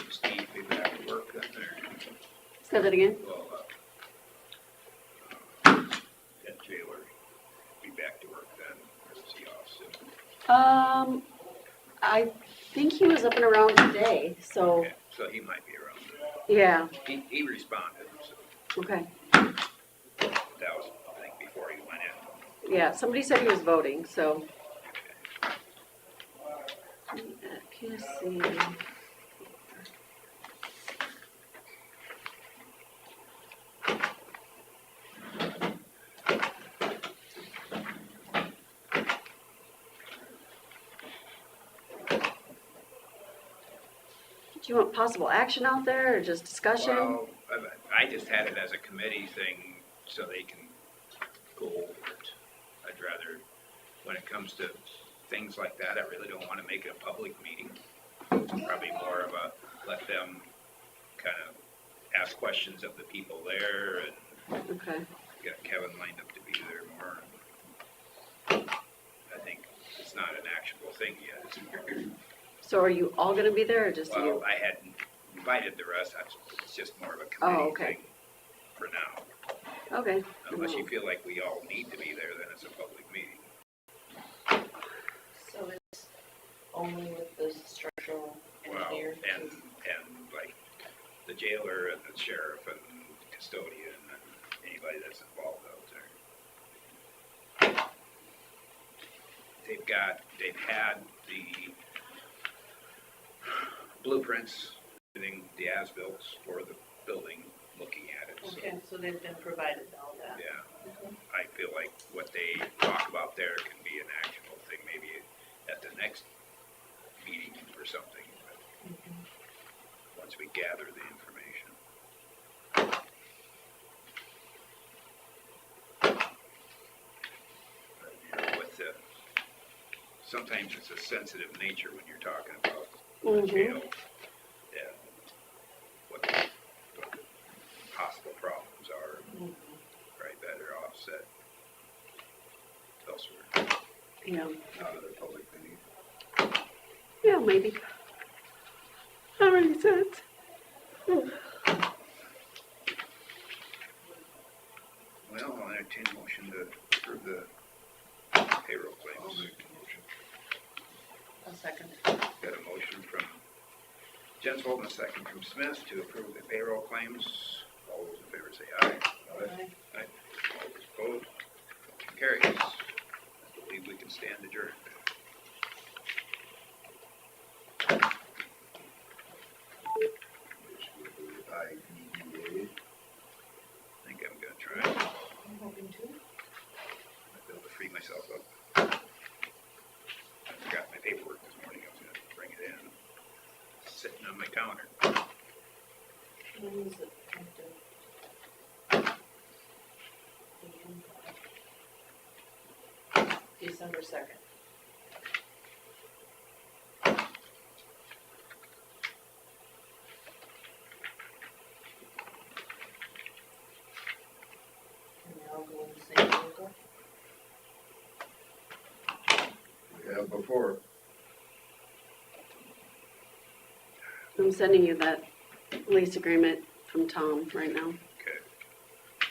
Steve be back to work then, or, Say that again. well, that jailer be back to work then, or is he off soon? I think he was up and around today, so, Okay, so he might be around. yeah, He responded, so okay. that was, I think, before he went in. Yeah, somebody said he was voting, so. PSC. Do you want possible action out there or just discussion? Well, I just had it as a committee thing so they can go over it. I'd rather, when it comes to things like that, I really don't want to make it a public meeting. Probably more of a, let them kind of ask questions of the people there, and Okay. get Kevin lined up to be there more. I think it's not an actionable thing yet. So are you all gonna be there or just Well, you? I hadn't invited the rest, it's just more of a Oh, committee okay. thing for now. Okay. Unless you feel like we all need to be there, then it's a public meeting. So it's only with the structural Well, engineer? and like the jailer and the sheriff and custodian and anybody that's involved out there. They've had the blueprints, everything, the as-bills for the building, looking at it, so, Okay, so they've been provided all that? yeah. Okay. I feel like what they talk about there can be an actionable thing, maybe at the next meeting or something, but once we gather the information. But, you know, with the, sometimes it's a sensitive nature when you're talking about the jail and what the possible problems are, right, that are offset elsewhere, Yeah. out of the public meeting. Yeah, maybe. That makes sense. Well, I'll entertain a motion to approve the payroll claims. A second. Got a motion from Jensvold and a second from Smith to approve the payroll claims. All those in favor say aye. Aye. Aye. All those opposed, motion carries. I believe we can stand adjourned. I think I'm gonna try. I'm hoping to. Might be able to free myself up. I forgot my paperwork this morning, I was gonna bring it in. Sitting on my counter. When is it? December 2nd. And they're all going to the same vehicle? We have before. I'm sending you that lease agreement from Tom right now.